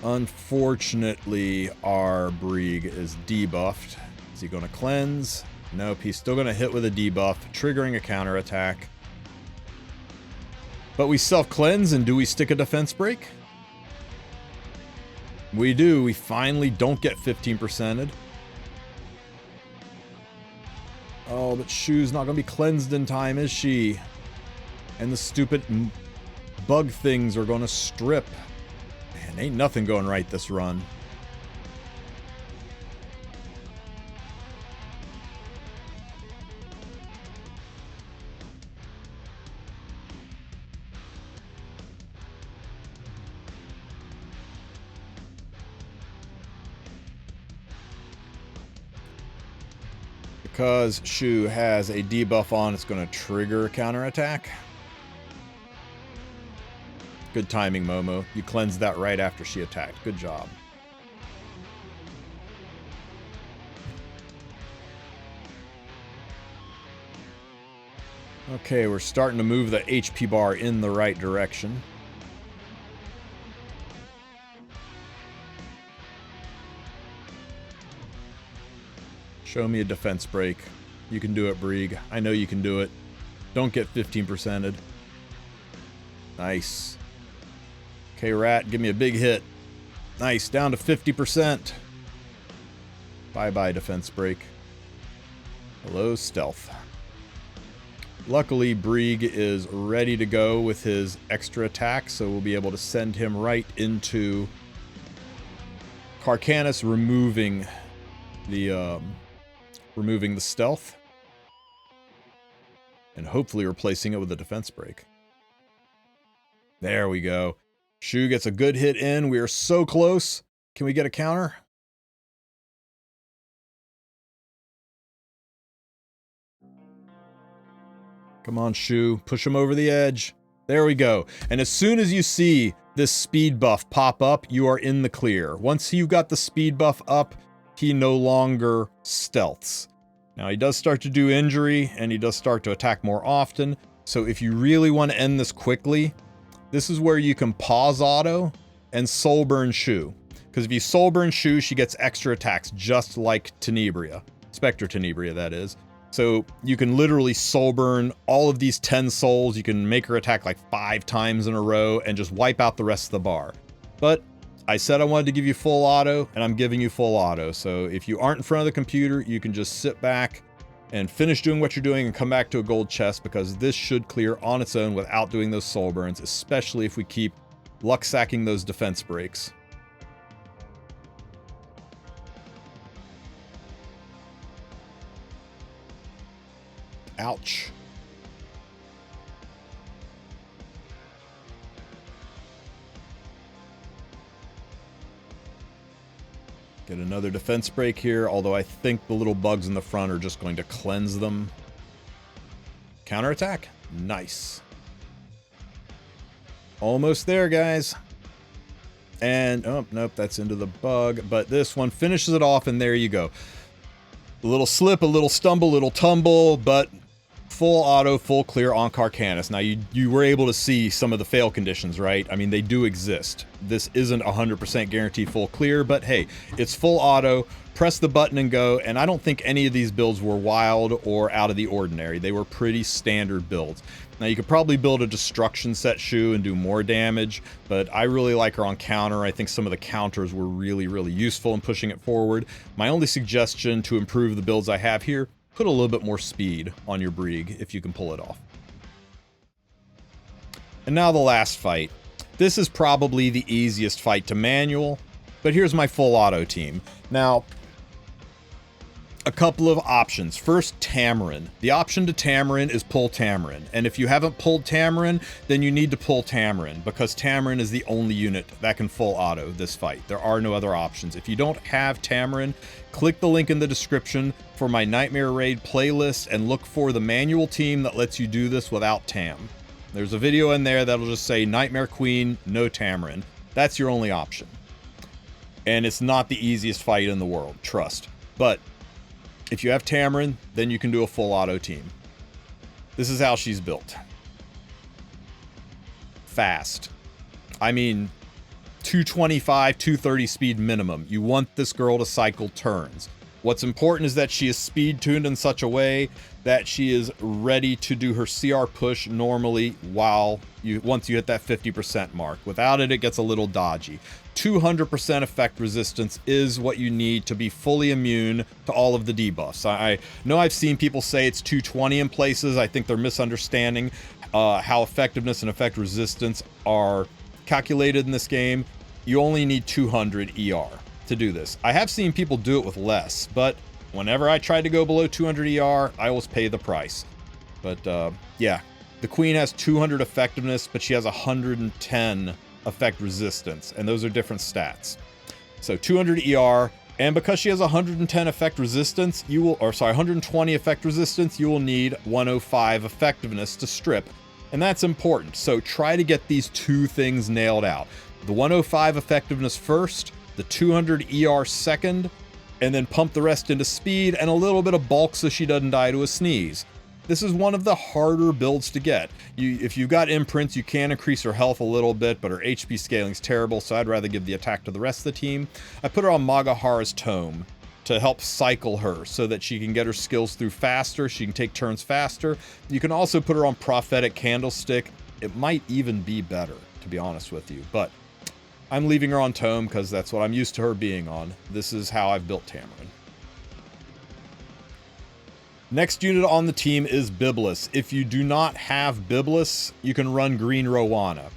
Unfortunately, our Brieg is debuffed. Is he going to cleanse? Nope, he's still going to hit with a debuff, triggering a counterattack. But we self-cleanse, and do we stick a defense break? We do. We finally don't get 15%ed. Oh, but Shu's not going to be cleansed in time, is she? And the stupid bug things are going to strip. Man, ain't nothing going right this run. Because Shu has a debuff on, it's going to trigger a counterattack. Good timing, Momo. You cleansed that right after she attacked. Good job. Okay, we're starting to move the HP bar in the right direction. Show me a defense break. You can do it, Brieg. I know you can do it. Don't get 15%ed. Nice. Okay, Rat, give me a big hit. Nice, down to 50%. Bye-bye, defense break. Hello, stealth. Luckily, Brieg is ready to go with his extra attack, so we'll be able to send him right into Karkanis, removing the stealth, and hopefully replacing it with a defense break. There we go. Shu gets a good hit in. We are so close. Can we get a counter? Come on, Shu. Push him over the edge. There we go. And as soon as you see this speed buff pop up, you are in the clear. Once you got the speed buff up, he no longer stealths. Now, he does start to do injury, and he does start to attack more often. So if you really want to end this quickly, this is where you can pause auto and soul burn Shu. Because if you soul burn Shu, she gets extra attacks, just like Tenebria. Spectre Tenebria, that is. So you can literally soul burn all of these 10 souls. You can make her attack like 5 times in a row and just wipe out the rest of the bar. But I said I wanted to give you full auto, and I'm giving you full auto. So if you aren't in front of the computer, you can just sit back and finish doing what you're doing and come back to a gold chest, because this should clear on its own without doing those soul burns, especially if we keep luck sacking those defense breaks. Ouch. Get another defense break here, although I think the little bugs in the front are just going to cleanse them. Counterattack? Nice. Almost there, guys. And, oh, nope, that's into the bug. But this one finishes it off, and there you go. A little slip, a little stumble, a little tumble, but full auto, full clear on Karkanis. Now, you were able to see some of the fail conditions, right? I mean, they do exist. This isn't 100% guaranteed full clear, but hey, it's full auto. Press the button and go, and I don't think any of these builds were wild or out of the ordinary. They were pretty standard builds. Now, you could probably build a destruction set Shu and do more damage, but I really like her on counter. I think some of the counters were really, really useful in pushing it forward. My only suggestion to improve the builds I have here, put a little bit more speed on your Brieg if you can pull it off. And now the last fight. This is probably the easiest fight to manual, but here's my full auto team. Now, a couple of options. First, Tamarin. The option to Tamarin is pull Tamarin. And if you haven't pulled Tamarin, then you need to pull Tamarin, because Tamarin is the only unit that can full auto this fight. There are no other options. If you don't have Tamarin, click the link in the description for my Nightmare Raid playlist and look for the manual team that lets you do this without Tam. There's a video in there that'll just say Nightmare Queen, no Tamarin. That's your only option. And it's not the easiest fight in the world, trust. But if you have Tamarin, then you can do a full auto team. This is how she's built. Fast. I mean, 225, 230 speed minimum. You want this girl to cycle turns. What's important is that she is speed tuned in such a way that she is ready to do her CR push normally once you hit that 50% mark. Without it, it gets a little dodgy. 200% effect resistance is what you need to be fully immune to all of the debuffs. I know I've seen people say it's 220 in places. I think they're misunderstanding how effectiveness and effect resistance are calculated in this game. You only need 200 ER to do this. I have seen people do it with less, but whenever I tried to go below 200 ER, I always pay the price. But yeah, the Queen has 200 effectiveness, but she has 110 effect resistance, and those are different stats. So 200 ER, and because she has 110 effect resistance, 120 effect resistance, you will need 105 effectiveness to strip, and that's important. So try to get these two things nailed out. The 105 effectiveness first, the 200 ER second, and then pump the rest into speed and a little bit of bulk so she doesn't die to a sneeze. This is one of the harder builds to get. If you've got imprints, you can increase her health a little bit, but her HP scaling is terrible, so I'd rather give the attack to the rest of the team. I put her on Magahara's Tome to help cycle her so that she can get her skills through faster, she can take turns faster. You can also put her on Prophetic Candlestick. It might even be better, to be honest with you, but I'm leaving her on Tome because that's what I'm used to her being on. This is how I've built Tamarin. Next unit on the team is Biblis. If you do not have Biblis, you can run Green Rowana.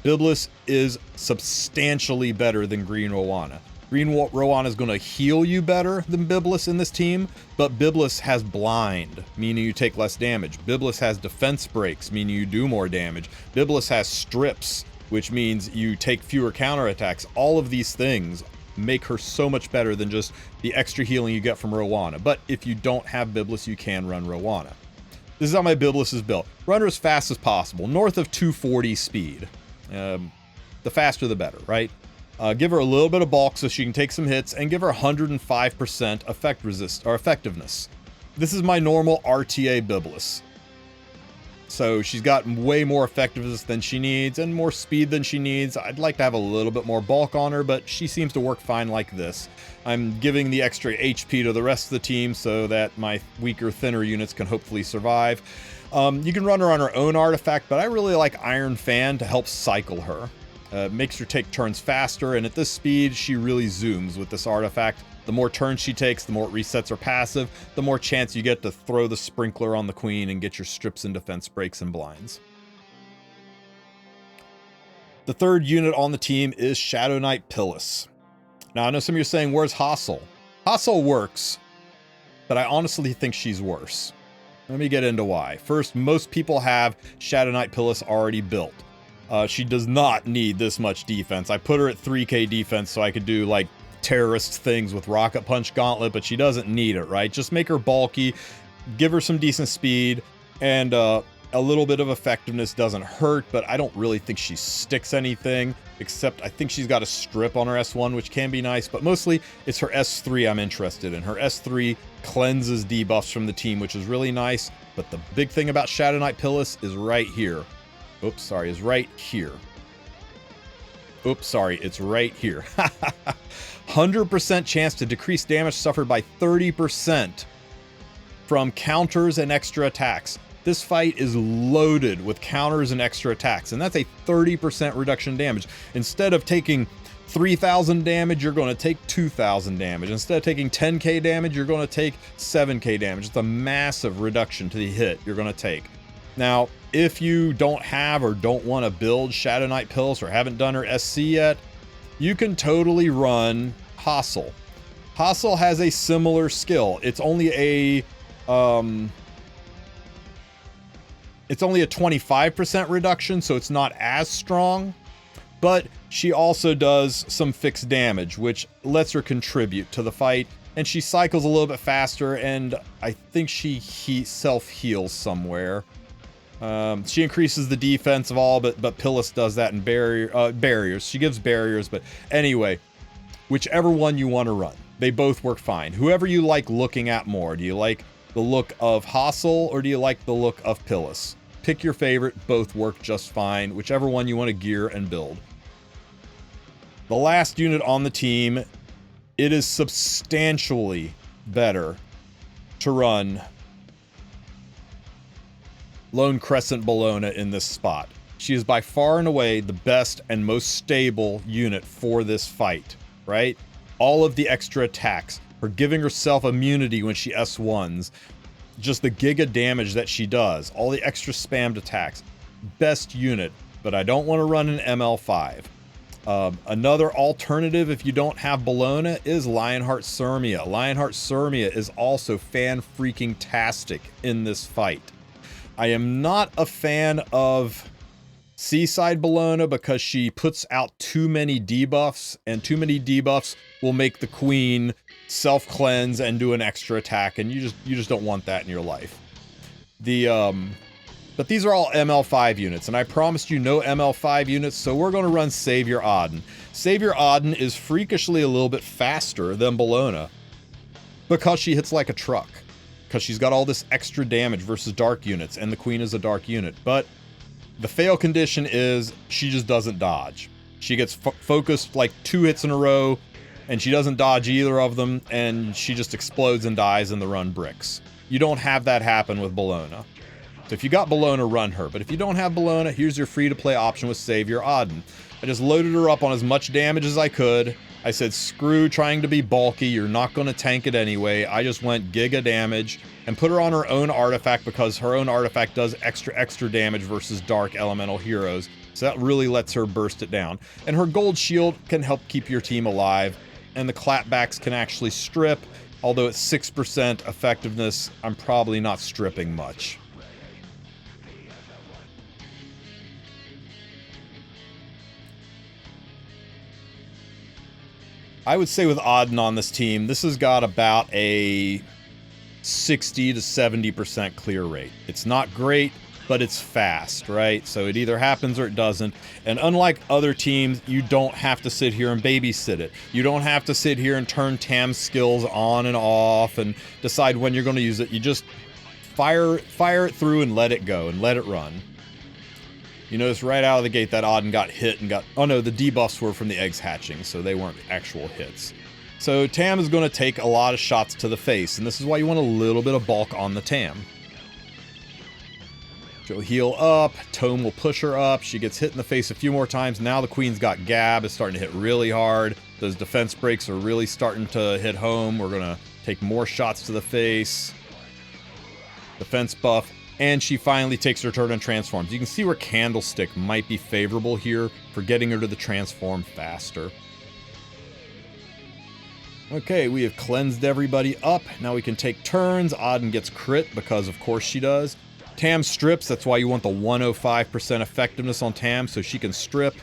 Biblis is substantially better than Green Rowana. Green Rowana is going to heal you better than Biblis in this team, but Biblis has blind, meaning you take less damage. Biblis has defense breaks, meaning you do more damage. Biblis has strips, which means you take fewer counterattacks. All of these things make her so much better than just the extra healing you get from Rowana. But if you don't have Biblis, you can run Rowana. This is how my Biblis is built. Run her as fast as possible, north of 240 speed. The faster the better, right? Give her a little bit of bulk so she can take some hits, and give her 105% effectiveness. This is my normal RTA Biblis. So she's got way more effectiveness than she needs and more speed than she needs. I'd like to have a little bit more bulk on her, but she seems to work fine like this. I'm giving the extra HP to the rest of the team so that my weaker, thinner units can hopefully survive. You can run her on her own artifact, but I really like Iron Fan to help cycle her. Makes her take turns faster, and at this speed, she really zooms with this artifact. The more turns she takes, the more it resets her passive, the more chance you get to throw the sprinkler on the Queen and get your strips and defense breaks and blinds. The third unit on the team is Shadow Knight Pilis. Now, I know some of you are saying, where's Hassel? Hassel works, but I honestly think she's worse. Let me get into why. First, most people have Shadow Knight Pilis already built. She does not need this much defense. I put her at 3k defense so I could do like terrorist things with Rocket Punch Gauntlet, but she doesn't need it, right? Just make her bulky, give her some decent speed, and a little bit of effectiveness doesn't hurt, but I don't really think she sticks anything, except I think she's got a strip on her S1, which can be nice, but mostly it's her S3 I'm interested in. Her S3 cleanses debuffs from the team, which is really nice, but the big thing about Shadow Knight Pilis is right here. Oops, sorry, is right here. Oops, sorry, it's right here. 100% chance to decrease damage suffered by 30% from counters and extra attacks. This fight is loaded with counters and extra attacks, and that's a 30% reduction in damage. Instead of taking 3,000 damage, you're going to take 2,000 damage. Instead of taking 10k damage, you're going to take 7k damage. It's a massive reduction to the hit you're going to take. Now, if you don't have or don't want to build Shadow Knight Pilis or haven't done her SC yet, you can totally run Hassel. Hassel has a similar skill. It's only a 25% reduction, so it's not as strong. But she also does some fixed damage, which lets her contribute to the fight. And she cycles a little bit faster, and I think she self-heals somewhere. She increases the defense of all, but Pillis does that in barriers. She gives barriers, but anyway, whichever one you want to run. They both work fine. Whoever you like looking at more. Do you like the look of Hassel, or do you like the look of Pillis? Pick your favorite. Both work just fine. Whichever one you want to gear and build. The last unit on the team, it is substantially better to run Lone Crescent Bologna in this spot. She is by far and away the best and most stable unit for this fight, right? All of the extra attacks, her giving herself immunity when she S1s, just the giga damage that she does, all the extra spammed attacks. Best unit, but I don't want to run an ML5. Another alternative, if you don't have Bologna, is Lionheart Sirmia. Lionheart Sirmia is also fan-freaking-tastic in this fight. I am not a fan of Seaside Bologna because she puts out too many debuffs, and too many debuffs will make the queen self-cleanse and do an extra attack, and you just don't want that in your life. But these are all ML5 units, and I promised you no ML5 units, so we're going to run Savior Auden. Savior Auden is freakishly a little bit faster than Bologna because she hits like a truck, because she's got all this extra damage versus dark units, and the queen is a dark unit. But the fail condition is she just doesn't dodge. She gets focused like 2 hits in a row, and she doesn't dodge either of them, and she just explodes and dies in the run bricks. You don't have that happen with Bologna. So if you got Bologna, run her. But if you don't have Bologna, here's your free-to-play option with Savior Auden. I just loaded her up on as much damage as I could. I said, screw trying to be bulky. You're not going to tank it anyway. I just went giga damage and put her on her own artifact because her own artifact does extra damage versus dark elemental heroes. So that really lets her burst it down. And her gold shield can help keep your team alive. And the clapbacks can actually strip. Although at 6% effectiveness, I'm probably not stripping much. I would say with Auden on this team, this has got about a 60 to 70% clear rate. It's not great, but it's fast, right? So it either happens or it doesn't. And unlike other teams, you don't have to sit here and babysit it. You don't have to sit here and turn Tam's skills on and off and decide when you're going to use it. You just fire it through and let it go and let it run. You notice right out of the gate that Auden got hit and got... Oh no, the debuffs were from the eggs hatching, so they weren't actual hits. So Tam is going to take a lot of shots to the face, and this is why you want a little bit of bulk on the Tam. She'll heal up, Tome will push her up, she gets hit in the face a few more times. Now the queen's got Gab, is starting to hit really hard. Those defense breaks are really starting to hit home. We're going to take more shots to the face. Defense buff. And she finally takes her turn and transforms. You can see where Candlestick might be favorable here for getting her to the transform faster. Okay, we have cleansed everybody up. Now we can take turns. Auden gets crit because of course she does. Tam strips, that's why you want the 105% effectiveness on Tam so she can strip.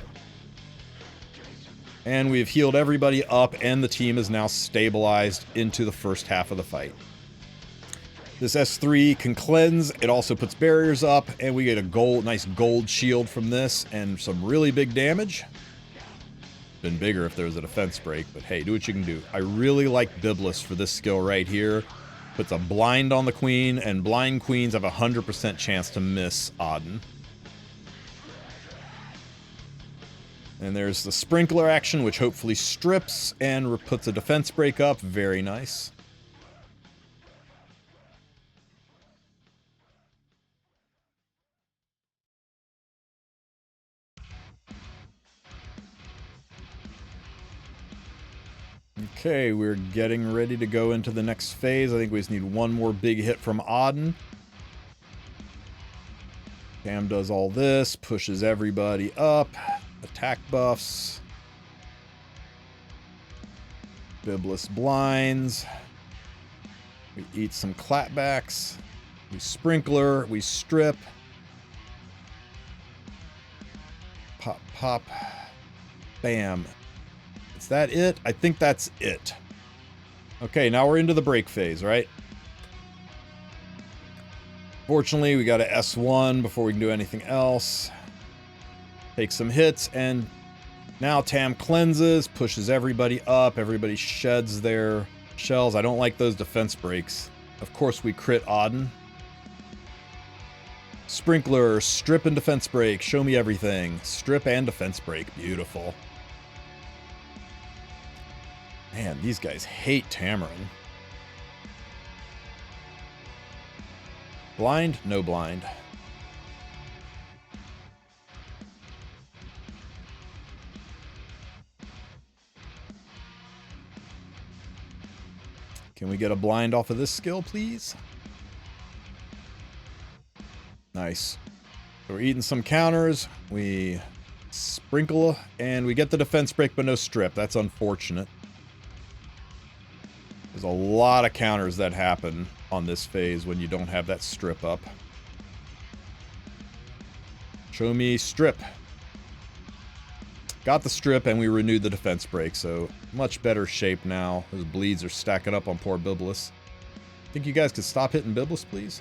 And we have healed everybody up and the team is now stabilized into the first half of the fight. This S3 can cleanse, it also puts barriers up, and we get a nice gold shield from this, and some really big damage. Been bigger if there was a defense break, but hey, do what you can do. I really like Biblis for this skill right here. Puts a blind on the queen, and blind queens have a 100% chance to miss Auden. And there's the sprinkler action, which hopefully strips and puts a defense break up. Very nice. Okay, we're getting ready to go into the next phase. I think we just need one more big hit from Auden. Tam does all this, pushes everybody up, attack buffs. Bibless blinds. We eat some clapbacks. We sprinkler. We strip. Pop, pop. Bam. Is that it? I think that's it. Okay, now we're into the break phase, right? Fortunately, we got a S1 before we can do anything else. Take some hits, and now Tam cleanses, pushes everybody up. Everybody sheds their shells. I don't like those defense breaks. Of course, we crit Auden. Sprinkler, strip and defense break. Show me everything. Strip and defense break. Beautiful. Man, these guys hate Tamarin. Blind? No blind. Can we get a blind off of this skill, please? Nice. So we're eating some counters. We sprinkle, and we get the defense break, but no strip. That's unfortunate. There's a lot of counters that happen on this phase when you don't have that strip up. Show me strip. Got the strip, and we renewed the defense break, so much better shape now. Those bleeds are stacking up on poor Bibliss. Think you guys could stop hitting Bibliss, please?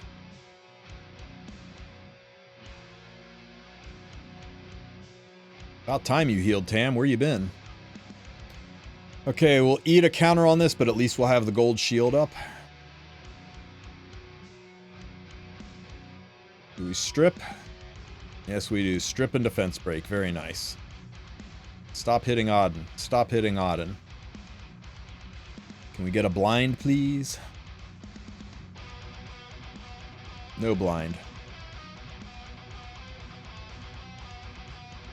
About time you healed, Tam. Where you been? Okay, we'll eat a counter on this, but at least we'll have the gold shield up. Do we strip? Yes, we do. Strip and defense break. Very nice. Stop hitting Auden. Stop hitting Auden. Can we get a blind, please? No blind.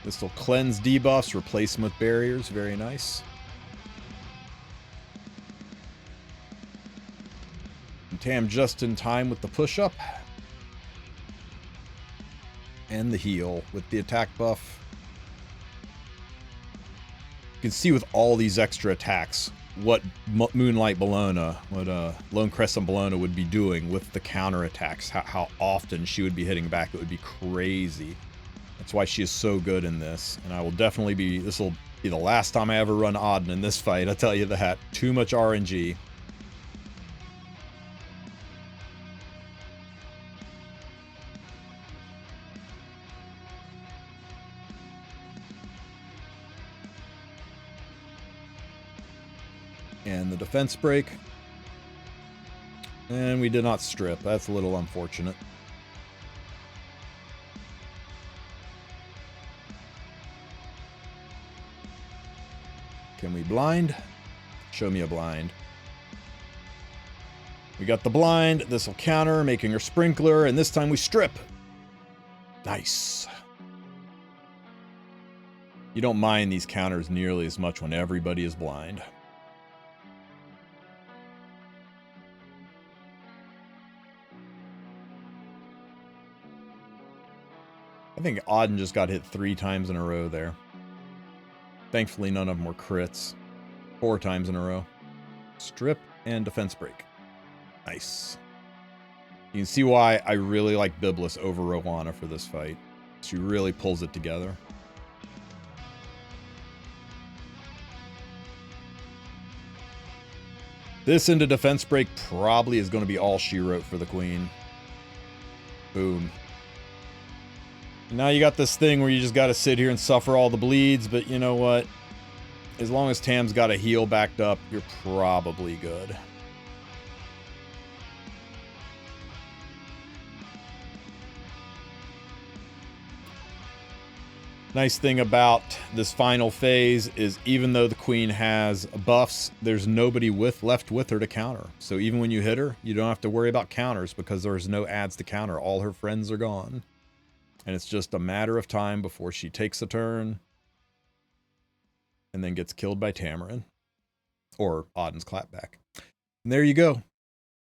This will cleanse debuffs, replace them with barriers. Very nice. And Tam just in time with the push-up. And the heal with the attack buff. You can see with all these extra attacks what Moonlight Bologna, what Lone Crescent Bologna would be doing with the counter attacks. How often she would be hitting back. It would be crazy. That's why she is so good in this. And I will definitely be, this will be the last time I ever run Auden in this fight. I'll tell you that. Too much RNG. And the defense break. And we did not strip. That's a little unfortunate. Can we blind? Show me a blind. We got the blind. This will counter, making her sprinkler. And this time we strip. Nice. You don't mind these counters nearly as much when everybody is blind. I think Auden just got hit 3 times in a row there. Thankfully, none of them were crits. 4 times in a row. Strip and defense break. Nice. You can see why I really like Bibliss over Rowana for this fight. She really pulls it together. This into defense break probably is going to be all she wrote for the queen. Boom. Now you got this thing where you just got to sit here and suffer all the bleeds, but you know what? As long as Tam's got a heal backed up, you're probably good. Nice thing about this final phase is even though the queen has buffs, there's nobody left with her to counter. So even when you hit her, you don't have to worry about counters because there's no adds to counter. All her friends are gone. And it's just a matter of time before she takes a turn and then gets killed by Tamarin or Auden's clapback. And there you go.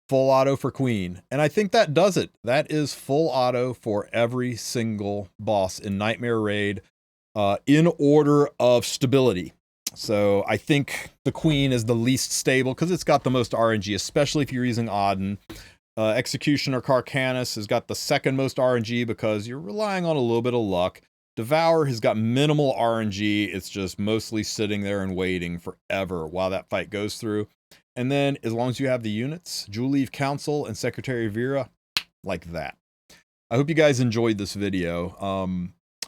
Full auto for Queen. And I think that does it. That is full auto for every single boss in Nightmare Raid in order of stability. So I think the Queen is the least stable because it's got the most RNG, especially if you're using Auden. Executioner Karkanis has got the second most RNG because you're relying on a little bit of luck. Devourer has got minimal RNG. It's just mostly sitting there and waiting forever while that fight goes through. And then as long as you have the units, Jewel Council and Secretary Vera, like that. I hope you guys enjoyed this video.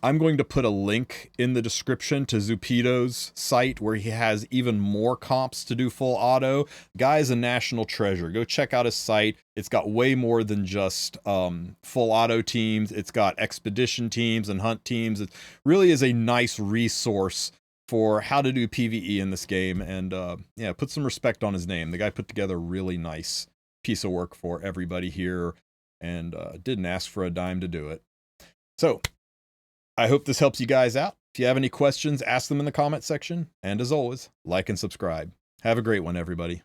I'm going to put a link in the description to Zupido's site where he has even more comps to do full auto. Guy's a national treasure. Go check out his site. It's got way more than just full auto teams. It's got expedition teams and hunt teams. It really is a nice resource for how to do PvE in this game. And yeah, put some respect on his name. The guy put together a really nice piece of work for everybody here and didn't ask for a dime to do it. So I hope this helps you guys out. If you have any questions, ask them in the comment section. And as always, like and subscribe. Have a great one, everybody.